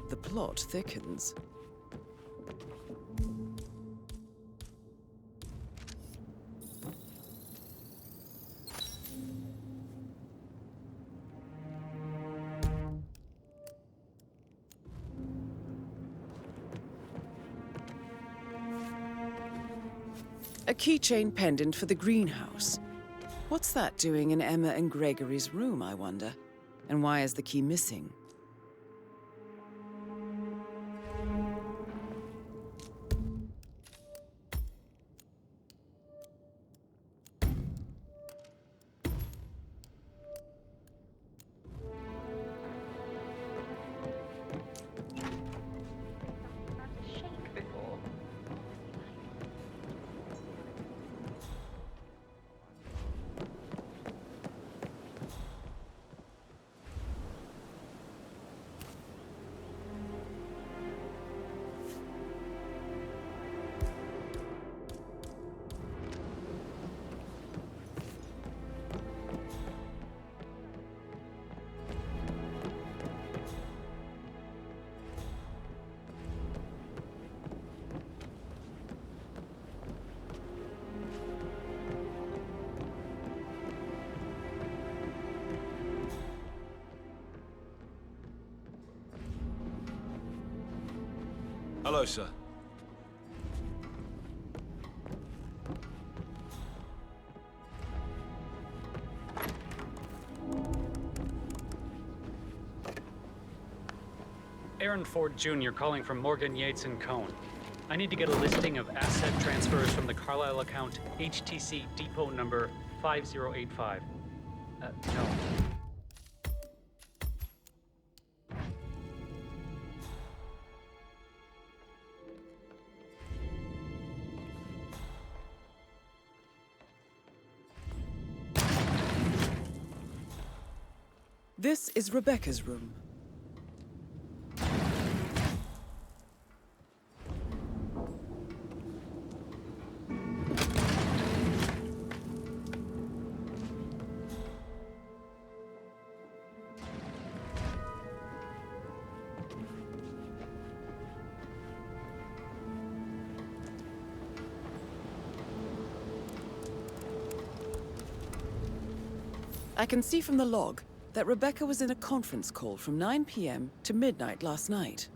The plot thickens. A keychain pendant for the greenhouse. What's that doing in Emma and Gregory's room, I wonder? And why is the key missing? Hello, sir. Aaron Ford Jr. calling from Morgan, Yates & Cohn. I need to get a listing of asset transfers from the Carlisle account HTC depot number 5085. No. This is Rebecca's room. I can see from the log that Rebecca was in a conference call from 9 p.m. to midnight last night.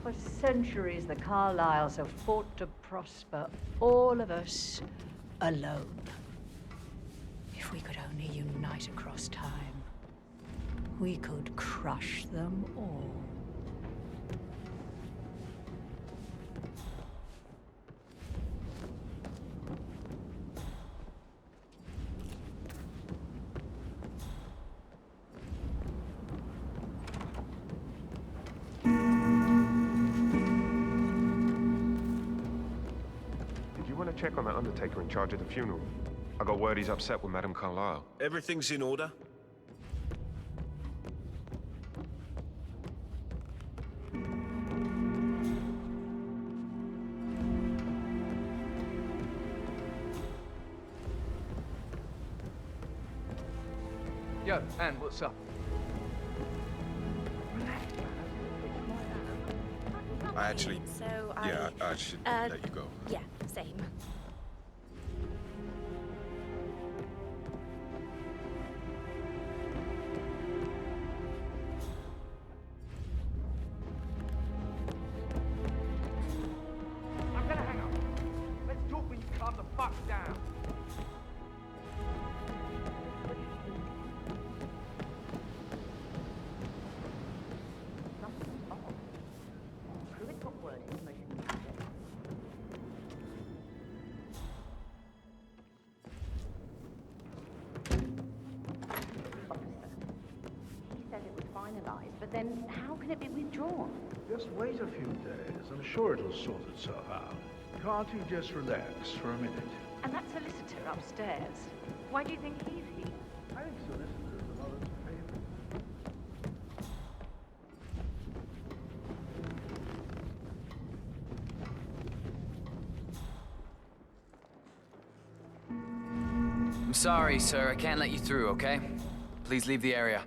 For centuries, the Carlyles have fought to prosper, all of us alone. If we could only unite across time, we could crush them all. check on that undertaker in charge of the funeral. I got word he's upset with Madame Carlyle. Everything's in order? Yo, Anne, what's up? I actually... So yeah, I should let you go. Yeah, same. I'm gonna hang up. Let's talk when you calm the fuck down. But then, how can it be withdrawn? Just wait a few days. I'm sure it'll sort itself out. Can't you just relax for a minute? And that solicitor upstairs, why do you think he's here? I think solicitors are not as favorite. I'm sorry, sir. I can't let you through, okay? Please leave the area.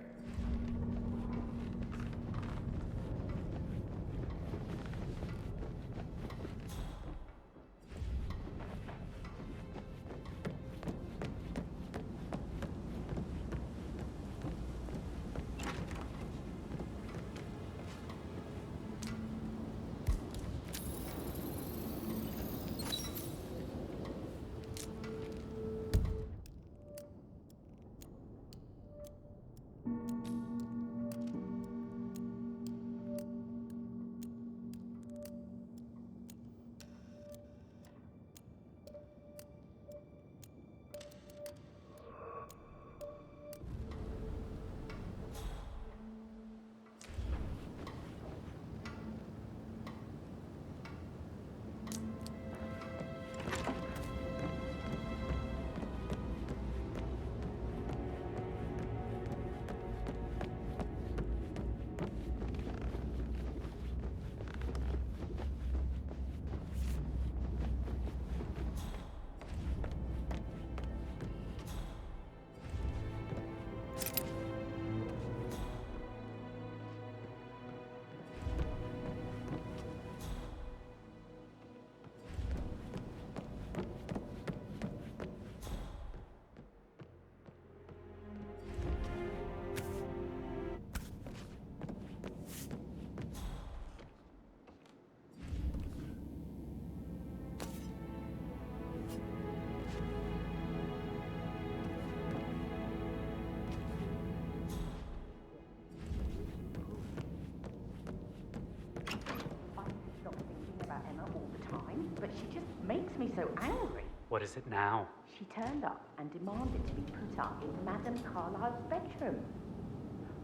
But she just makes me so angry. What is it now? She turned up and demanded to be put up in Madame Carlyle's bedroom.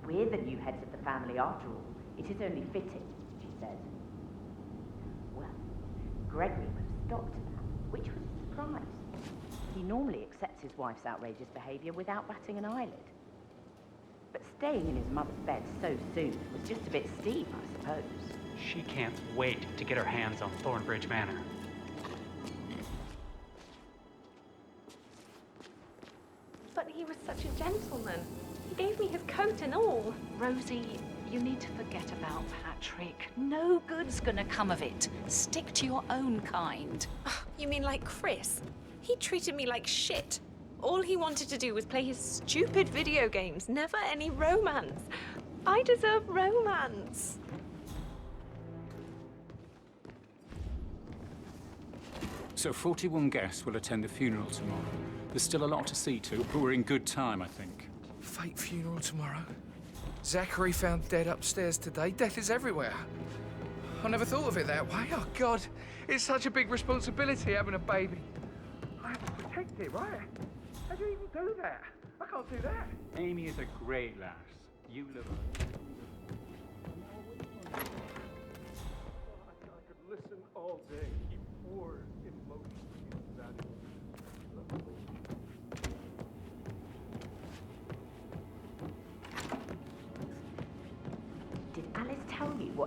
We're the new heads of the family after all. It is only fitting, she said. Well, Gregory would have stopped that, which was a surprise. He normally accepts his wife's outrageous behaviour without batting an eyelid. But staying in his mother's bed so soon was just a bit steep, I suppose. She can't wait to get her hands on Thornbridge Manor. But he was such a gentleman. He gave me his coat and all. Rosie, you need to forget about Patrick. No good's gonna come of it. Stick to your own kind. You mean like Chris? He treated me like shit. All he wanted to do was play his stupid video games, never any romance. I deserve romance. So 41 guests will attend the funeral tomorrow. There's still a lot to see to, but we're in good time, I think. Fake funeral tomorrow. Zachary found dead upstairs today. Death is everywhere. I never thought of it that way. Oh, God. It's such a big responsibility having a baby. I have to protect it, right? How do you even do that? I can't do that. Amy is a great lass. You love her. I could listen all day. He pours emotion into that.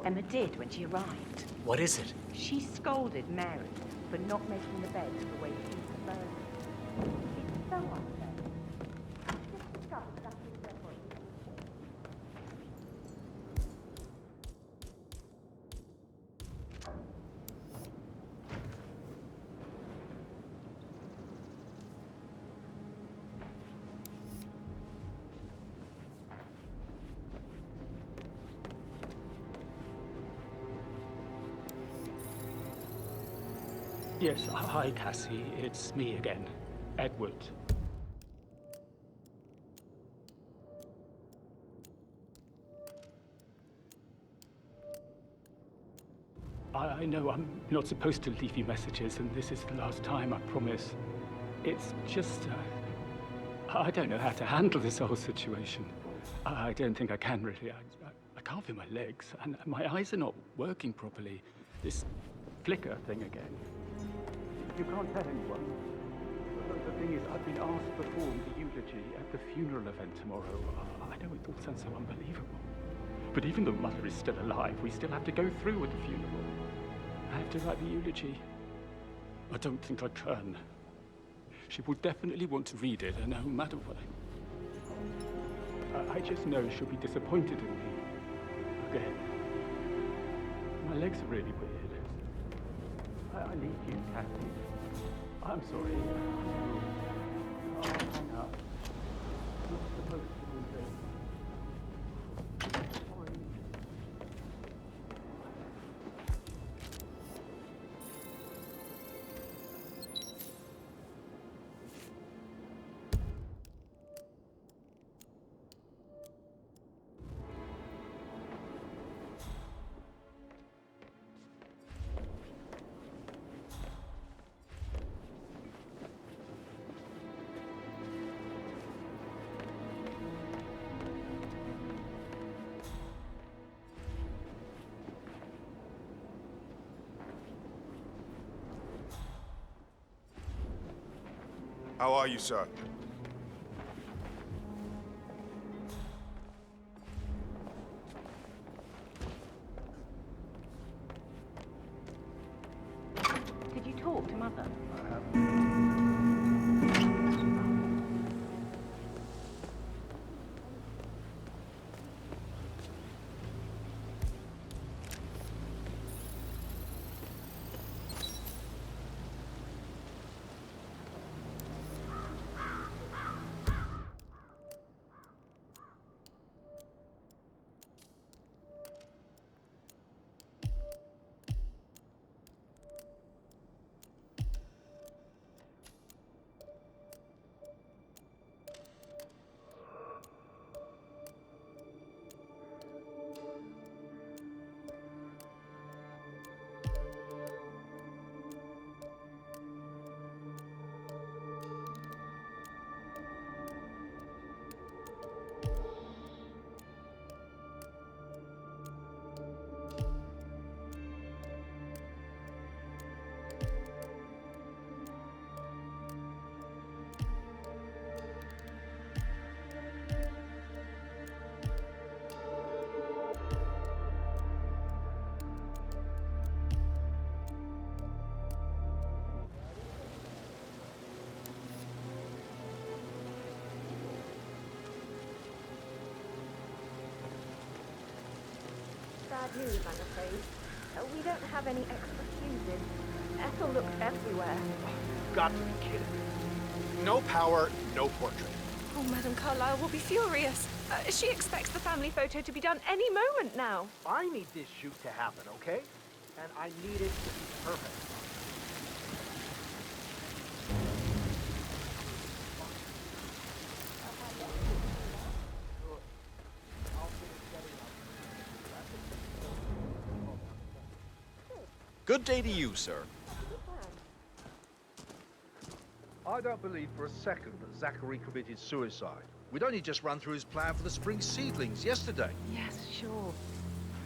what Emma did when she arrived. What is it? She scolded Mary for not making the beds the way she preferred. It's so unfair. Just discuss exactly what they're going to do. Yes, hi, Cassie. It's me again, Edward. I know I'm not supposed to leave you messages, and this is the last time, I promise. It's just, I don't know how to handle this whole situation. I don't think I can, really. I can't feel my legs, and my eyes are not working properly. This flicker thing again. You can't tell anyone. But the thing is, I've been asked to perform the eulogy at the funeral event tomorrow. I know it all sounds so unbelievable. But even though Mother is still alive, we still have to go through with the funeral. I have to write the eulogy. I don't think I can. She will definitely want to read it, no matter what. I just know she'll be disappointed in me. Again. My legs are really weird. I need you, Kathy. I'm sorry. Oh, hang up. I'm not supposed to do this. Sorry. How are you, sir? Did you talk to Mother? I have. Bad news, I'm afraid. We don't have any extra fuses. Ethel looked everywhere. Got to be kidding. No power, no portrait. Oh, Madame Carlyle will be furious. She expects the family photo to be done any moment now. I need this shoot to happen, okay? And I need it to be perfect. Good day to you, sir. I don't believe for a second that Zachary committed suicide. We'd only just run through his plan for the spring seedlings yesterday. Yes, sure.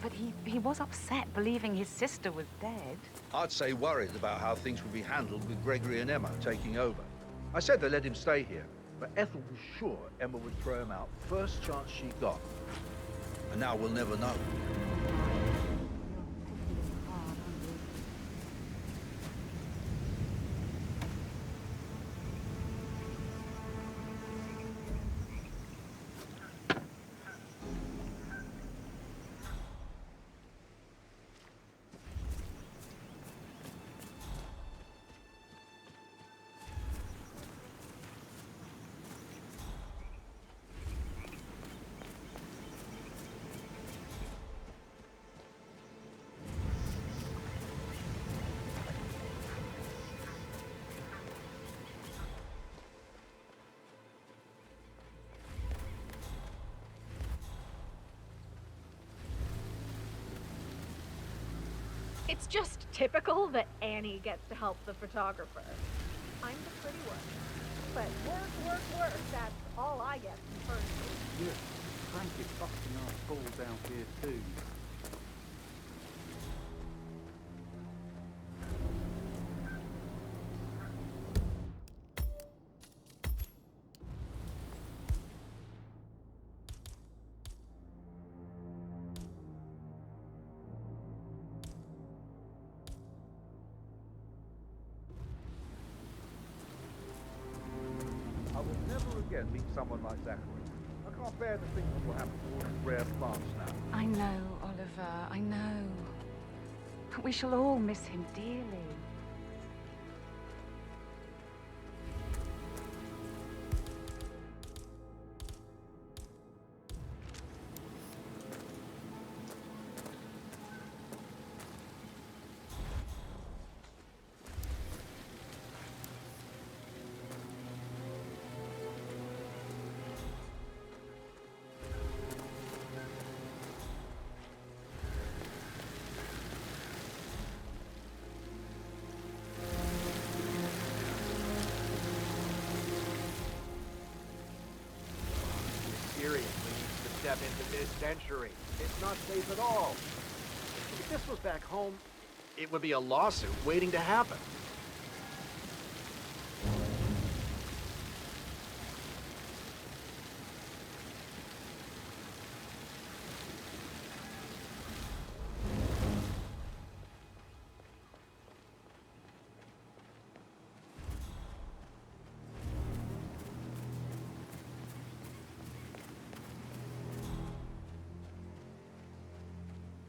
But he was upset believing his sister was dead. I'd say worried about how things would be handled with Gregory and Emma taking over. I said they let him stay here, but Ethel was sure Emma would throw him out first chance she got. And now we'll never know. It's just typical that Annie gets to help the photographer. I'm the pretty one. But work, that's all I get from first. Yeah, Frank is busting our balls out here too. I will never again meet someone like Zachary. I can't bear to think what will happen to all these rare plants now. I know, Oliver, I know. But we shall all miss him dearly. Seriously needs to step into this century. It's not safe at all. If this was back home, it would be a lawsuit waiting to happen.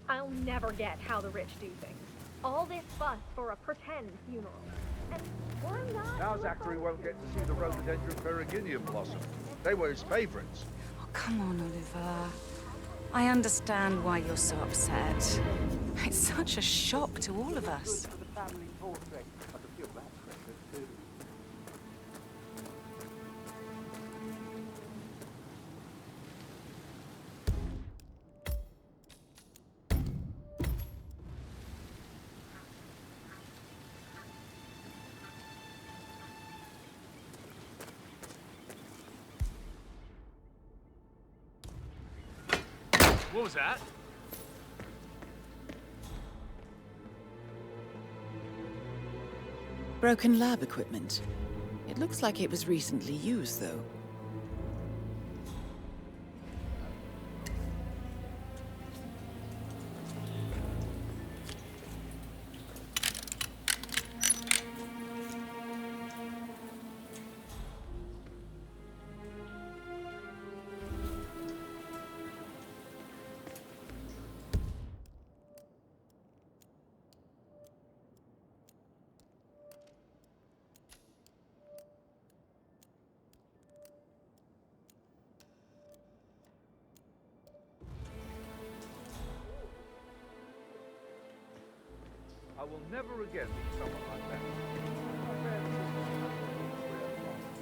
I'll never get how the rich do things. All this fuss for a pretend funeral. And why not? Now Zachary won't get to see the rhododendron periginium blossom. They were his favorites. Oh, come on, Oliver. I understand why you're so upset. It's such a shock to all of us. What was that? Broken lab equipment. It looks like it was recently used, though. I will never again meet someone like that. I can't bear to think what will happen to all these rare plants.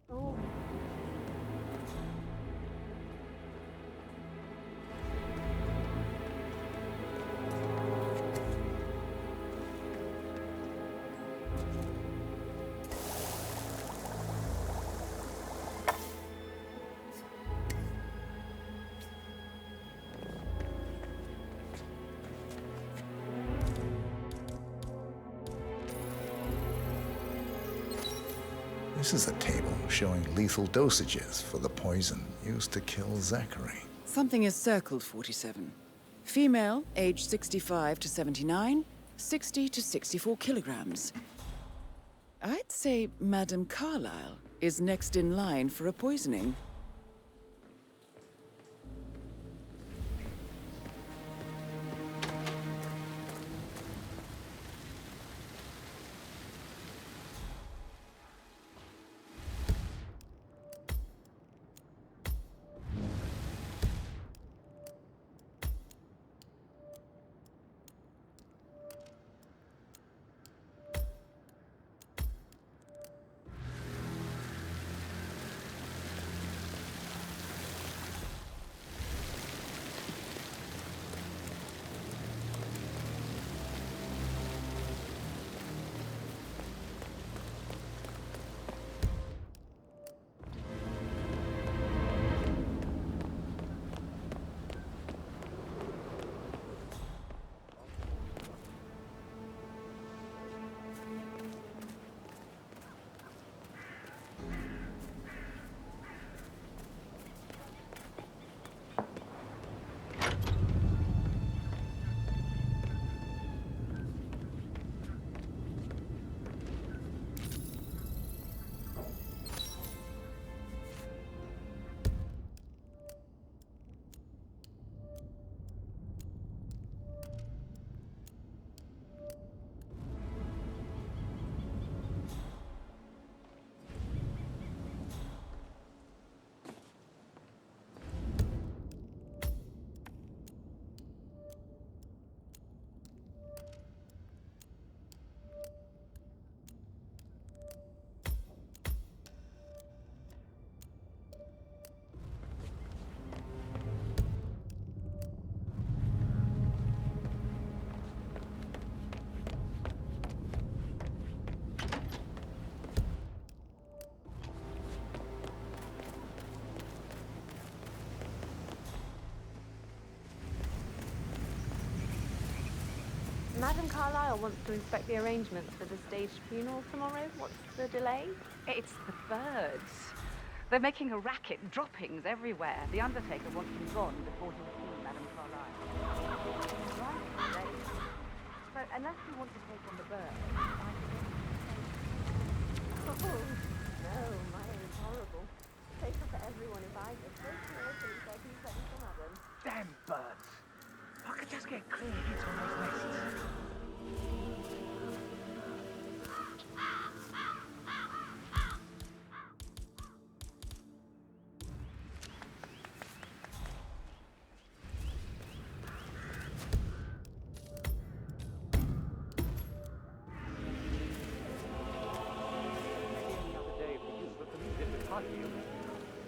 Oh. This is a table showing lethal dosages for the poison used to kill Zachary. Something is circled 47. Female, age 65 to 79, 60 to 64 kilograms. I'd say Madame Carlyle is next in line for a poisoning. Madame Carlyle wants to inspect the arrangements for the staged funeral tomorrow. What's the delay? It's the birds. They're making a racket, droppings everywhere. The Undertaker wants them gone before he'll see Madame Carlyle. Right, late. So, unless you want to take on the birds, Oh, no, my aim's horrible. Safer for everyone if I just go to Milton and say he's ready for Madam. Damn birds. If I could just get clear hits on those nests.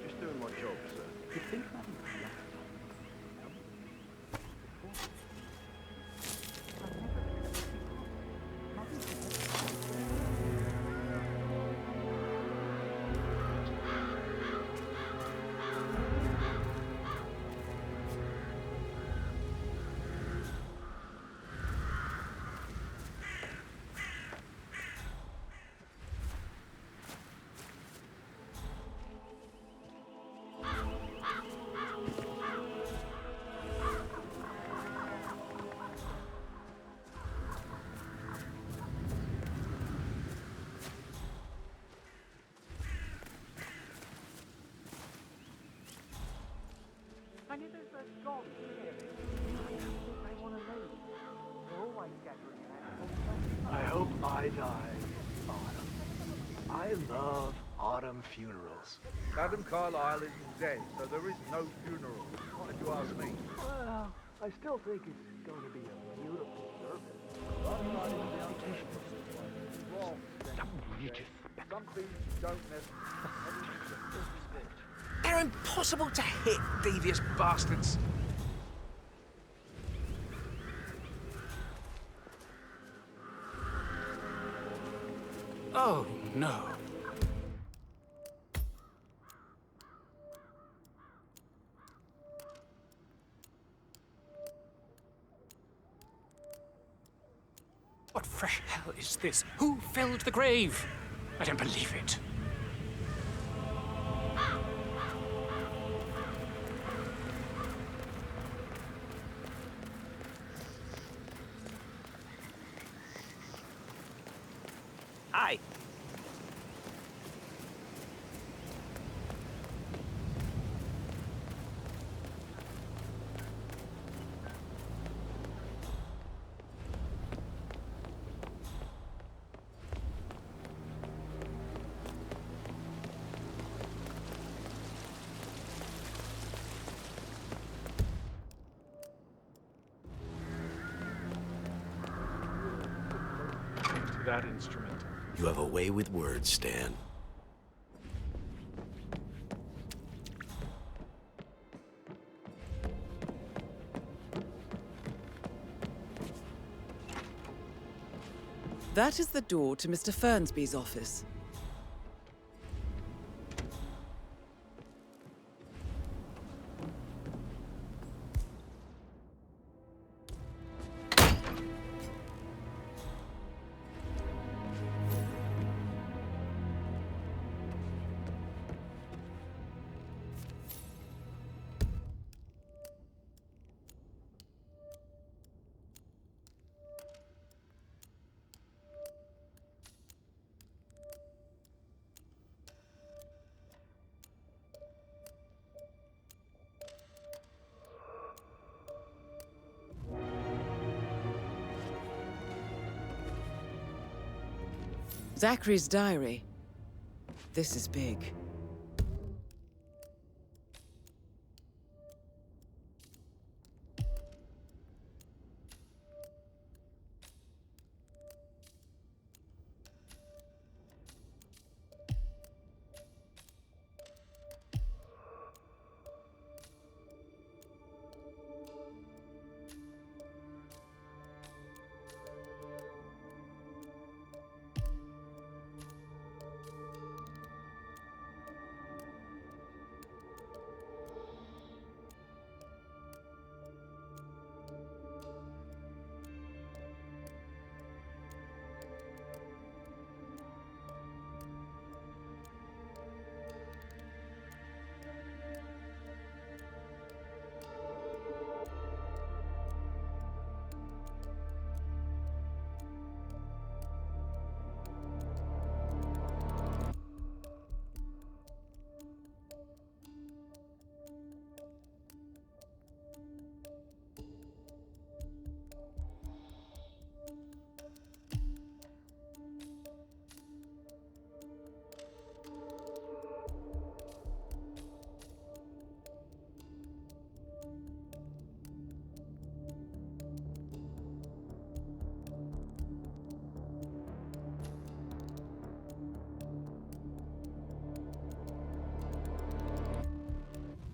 Just doing my job, sir. You think Madam I knew there's a god here. I don't think they want to leave. They're always gathering around. I hope I die. Autumn. I love autumn funerals. Madame Carlyle isn't dead, so there is no funeral. Not if you ask me. Well, I still think it's going to be a beautiful service. Some things don't necessarily. They're impossible to hit, devious bastards. Oh, no. What fresh hell is this? Who filled the grave? I don't believe it. Hi. To that instrument. You have a way with words, Stan. That is the door to Mr. Fernsby's office. Zachary's diary. This is big.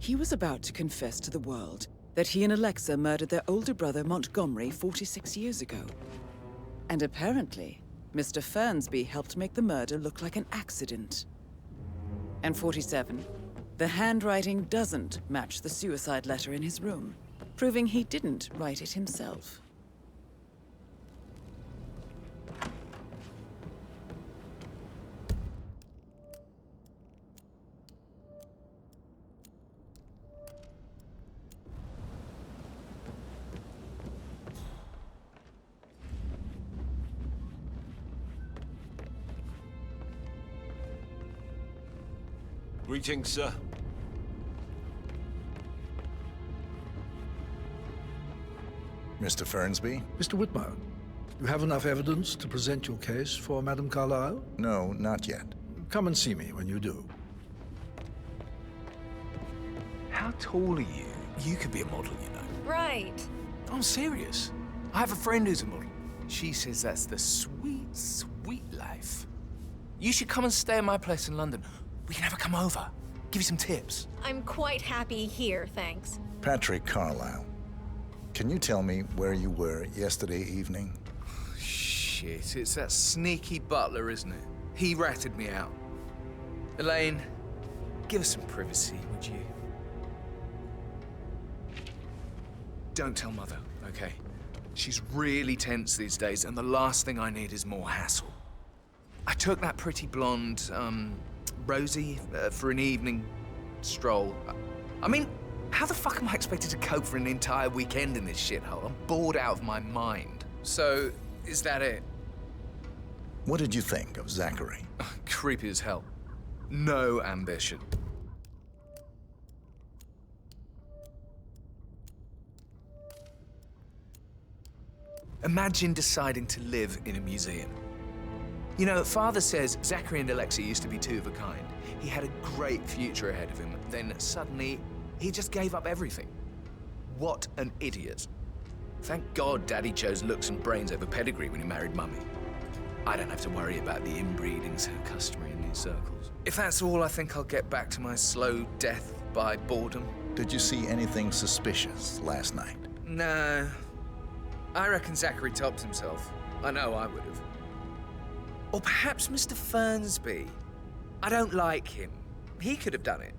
He was about to confess to the world that he and Alexa murdered their older brother Montgomery 46 years ago. And apparently, Mr. Fernsby helped make the murder look like an accident. And 47, the handwriting doesn't match the suicide letter in his room, proving he didn't write it himself. Greetings, sir. Mr. Fernsby? Mr. Whitmer, you have enough evidence to present your case for Madame Carlyle? No, not yet. Come and see me when you do. How tall are you? You could be a model, you know. Right. I'm serious. I have a friend who's a model. She says that's the sweet, sweet life. You should come and stay at my place in London. We can have her come over. Give you some tips. I'm quite happy here, thanks. Patrick Carlyle. Can you tell me where you were yesterday evening? Shit, it's that sneaky butler, isn't it? He ratted me out. Elaine, give us some privacy, would you? Don't tell Mother, okay? She's really tense these days, and the last thing I need is more hassle. I took that pretty blonde, Rosie, for an evening stroll. I mean, how the fuck am I expected to cope for an entire weekend in this shithole? I'm bored out of my mind. So, is that it? What did you think of Zachary? Creepy as hell. No ambition. Imagine deciding to live in a museum. You know, Father says Zachary and Alexa used to be two of a kind. He had a great future ahead of him. Then suddenly, he just gave up everything. What an idiot. Thank God Daddy chose looks and brains over pedigree when he married Mummy. I don't have to worry about the inbreeding so customary in these circles. If that's all, I think I'll get back to my slow death by boredom. Did you see anything suspicious last night? No. I reckon Zachary topped himself. I know I would have. Or perhaps Mr. Fernsby. I don't like him. He could have done it.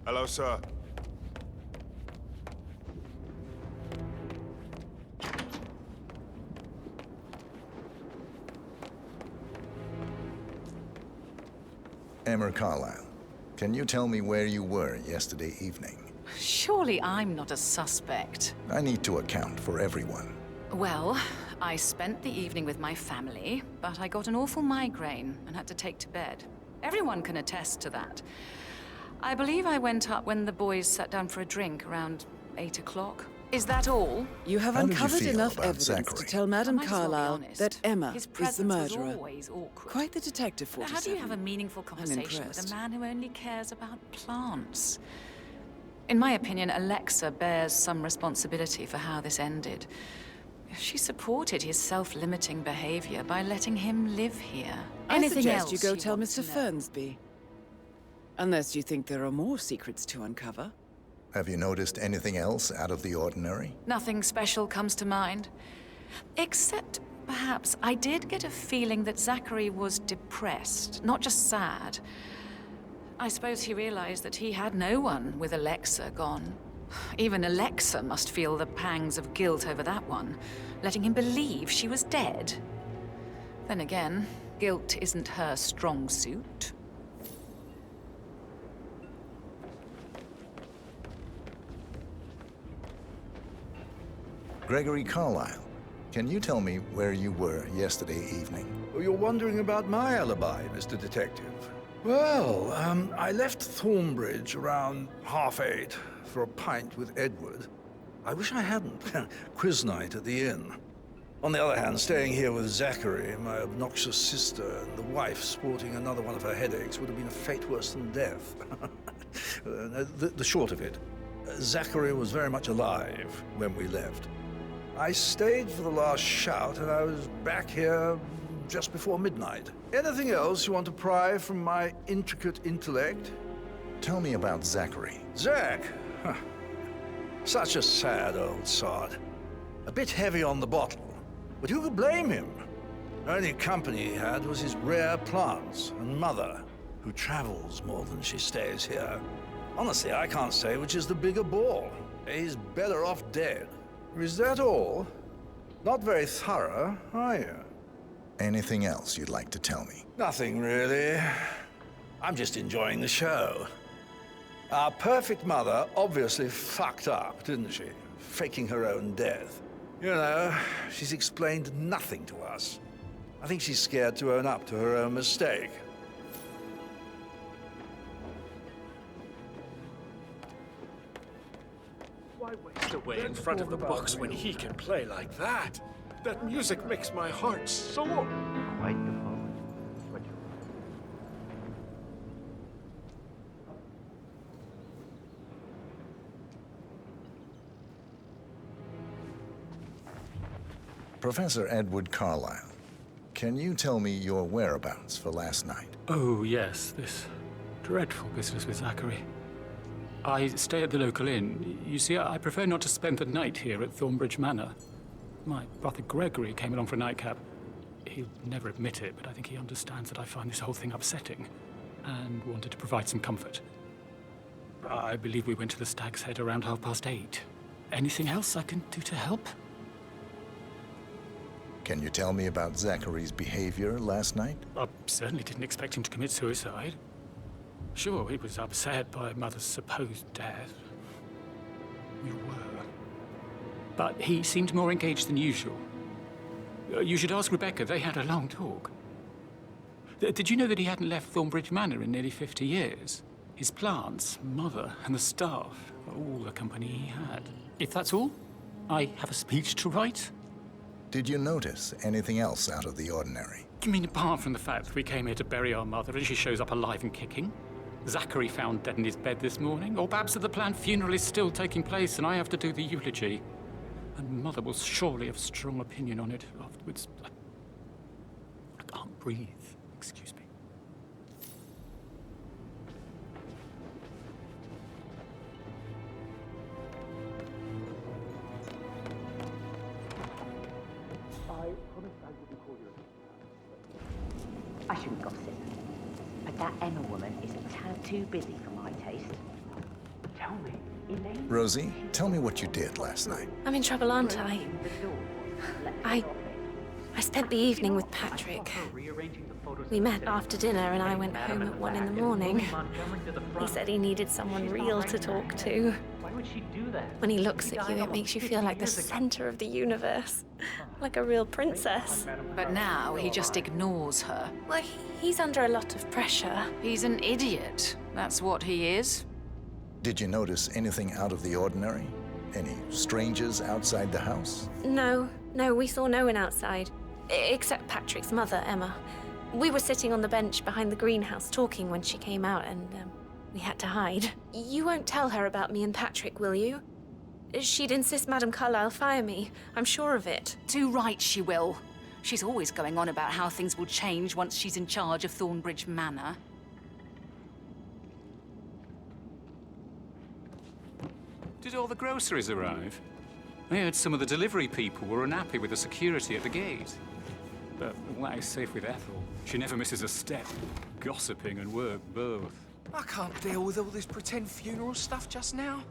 Hello, sir. Emma Carlyle, can you tell me where you were yesterday evening? Surely I'm not a suspect. I need to account for everyone. Well, I spent the evening with my family, but I got an awful migraine and had to take to bed. Everyone can attest to that. I believe I went up when the boys sat down for a drink around 8 o'clock. Is that all? You have uncovered enough evidence to tell Madame Carlyle that Emma His is the presence was murderer. always awkward. Quite the detective, Now, 47. how do you have a meaningful conversation with impressed. a man who only cares about plants? In my opinion, Alexa bears some responsibility for how this ended. She supported his self-limiting behavior by letting him live here. I Anything suggest else you go you tell want Mr. to know? Fernsby. Unless you think there are more secrets to uncover. Have you noticed anything else out of the ordinary? Nothing special comes to mind. Except, perhaps, I did get a feeling that Zachary was depressed, not just sad. I suppose he realized that he had no one with Alexa gone. Even Alexa must feel the pangs of guilt over that one, letting him believe she was dead. Then again, guilt isn't her strong suit. Gregory Carlyle, can you tell me where you were yesterday evening? Oh, you're wondering about my alibi, Mr. Detective. Well, I left Thornbridge around 8:30 for a pint with Edward. I wish I hadn't. Quiz night at the inn. On the other hand, staying here with Zachary, my obnoxious sister, and the wife sporting another one of her headaches would have been a fate worse than death. The short of it, Zachary was very much alive when we left. I stayed for the last shout, and I was back here just before midnight. Anything else you want to pry from my intricate intellect? Tell me about Zachary. Zach? Huh. Such a sad old sod. A bit heavy on the bottle, but who could blame him? Only company he had was his rare plants and mother, who travels more than she stays here. Honestly, I can't say which is the bigger bore. He's better off dead. Is that all? Not very thorough, are you? Anything else you'd like to tell me? Nothing, really. I'm just enjoying the show. Our perfect mother obviously fucked up, didn't she? Faking her own death. You know, she's explained nothing to us. I think she's scared to own up to her own mistake. Why waste away in front of the box when he can play like that? That music makes my heart soar. Quite the moment. Professor Edward Carlyle, can you tell me your whereabouts for last night? Oh, yes, this dreadful business with Zachary. I stay at the local inn. You see, I prefer not to spend the night here at Thornbridge Manor. My brother Gregory came along for a nightcap. He'll never admit it, but I think he understands that I find this whole thing upsetting and wanted to provide some comfort. I believe we went to the Stag's Head around 8:30. Anything else I can do to help? Can you tell me about Zachary's behavior last night? I certainly didn't expect him to commit suicide. Sure, he was upset by Mother's supposed death. We were. But he seemed more engaged than usual. You should ask Rebecca. They had a long talk. Did you know that he hadn't left Thornbridge Manor in nearly 50 years? His plants, Mother, and the staff were all the company he had. If that's all, I have a speech to write. Did you notice anything else out of the ordinary? You mean apart from the fact that we came here to bury our mother and she shows up alive and kicking? Zachary found dead in his bed this morning? Or perhaps that the planned funeral is still taking place and I have to do the eulogy? And Mother will surely have strong opinion on it afterwards. I can't breathe. Excuse me. I shouldn't gossip, but that Emma woman is a tad too busy for my taste. Tell me, Elaine... Rosie, tell me what you did last night. I'm in trouble, aren't I? I spent the evening with Patrick. We met after dinner and I went home at 1 in the morning. He said he needed someone real to talk to. Why would she do that? When he looks at you, it makes you feel like the center of the universe. Like a real princess. But now he just ignores her. Well, he's under a lot of pressure. He's an idiot. That's what he is. Did you notice anything out of the ordinary? Any strangers outside the house? No, we saw no one outside. Except Patrick's mother, Emma. We were sitting on the bench behind the greenhouse talking when she came out and we had to hide. You won't tell her about me and Patrick, will you? She'd insist Madame Carlyle fire me. I'm sure of it. Too right she will. She's always going on about how things will change once she's in charge of Thornbridge Manor. Did all the groceries arrive? I heard some of the delivery people were unhappy with the security at the gate. But all that is safe with Ethel. She never misses a step. Gossiping and work both. I can't deal with all this pretend funeral stuff just now.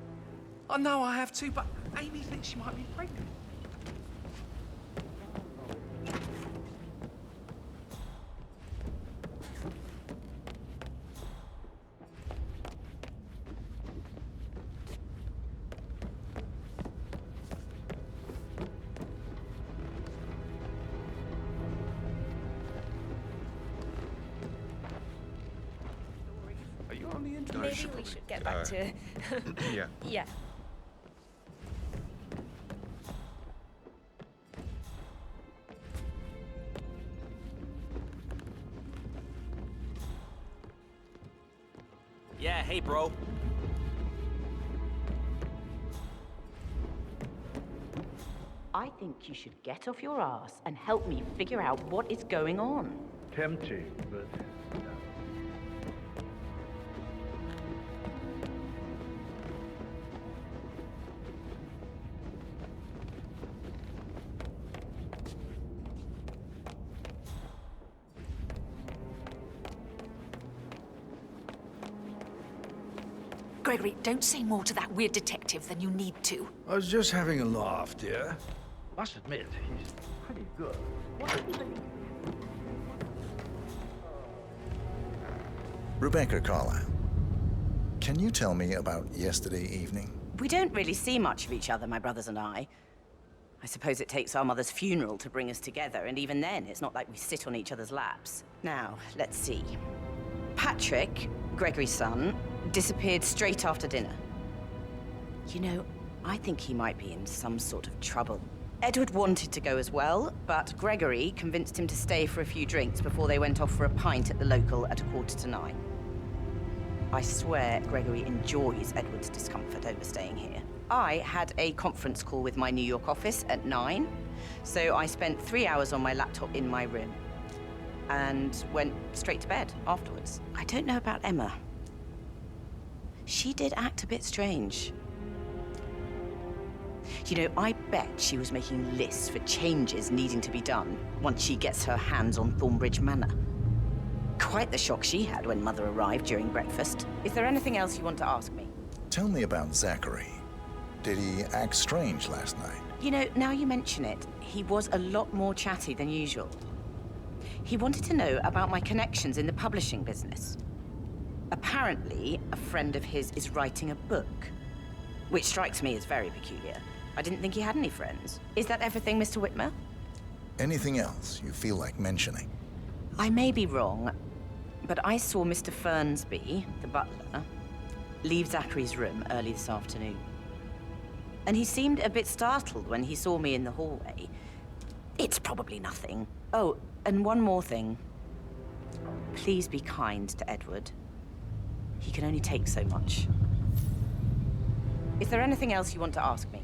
I know I have to, but Amy thinks she might be pregnant. Maybe we should get back to... Yeah. Yeah. Yeah, hey, bro. I think you should get off your ass and help me figure out what is going on. Tempting, but Gregory, don't say more to that weird detective than you need to. I was just having a laugh, dear. must admit, he's pretty good. Rebecca Carlyle, can you tell me about yesterday evening? We don't really see much of each other, my brothers and I. I suppose it takes our mother's funeral to bring us together, and even then, it's not like we sit on each other's laps. Now, let's see. Patrick, Gregory's son, disappeared straight after dinner. You know, I think he might be in some sort of trouble. Edward wanted to go as well, but Gregory convinced him to stay for a few drinks before they went off for a pint at the local at 8:45. I swear Gregory enjoys Edward's discomfort over staying here. I had a conference call with my New York office at 9, so I spent 3 hours on my laptop in my room and went straight to bed afterwards. I don't know about Emma. She did act a bit strange. You know, I bet she was making lists for changes needing to be done once she gets her hands on Thornbridge Manor. Quite the shock she had when Mother arrived during breakfast. Is there anything else you want to ask me? Tell me about Zachary. Did he act strange last night? You know, now you mention it, he was a lot more chatty than usual. He wanted to know about my connections in the publishing business. Apparently, a friend of his is writing a book, which strikes me as very peculiar. I didn't think he had any friends. Is that everything, Mr. Whitmer? Anything else you feel like mentioning? I may be wrong, but I saw Mr. Fernsby, the butler, leave Zachary's room early this afternoon. And he seemed a bit startled when he saw me in the hallway. It's probably nothing. Oh, and one more thing. Please be kind to Edward. He can only take so much. Is there anything else you want to ask me?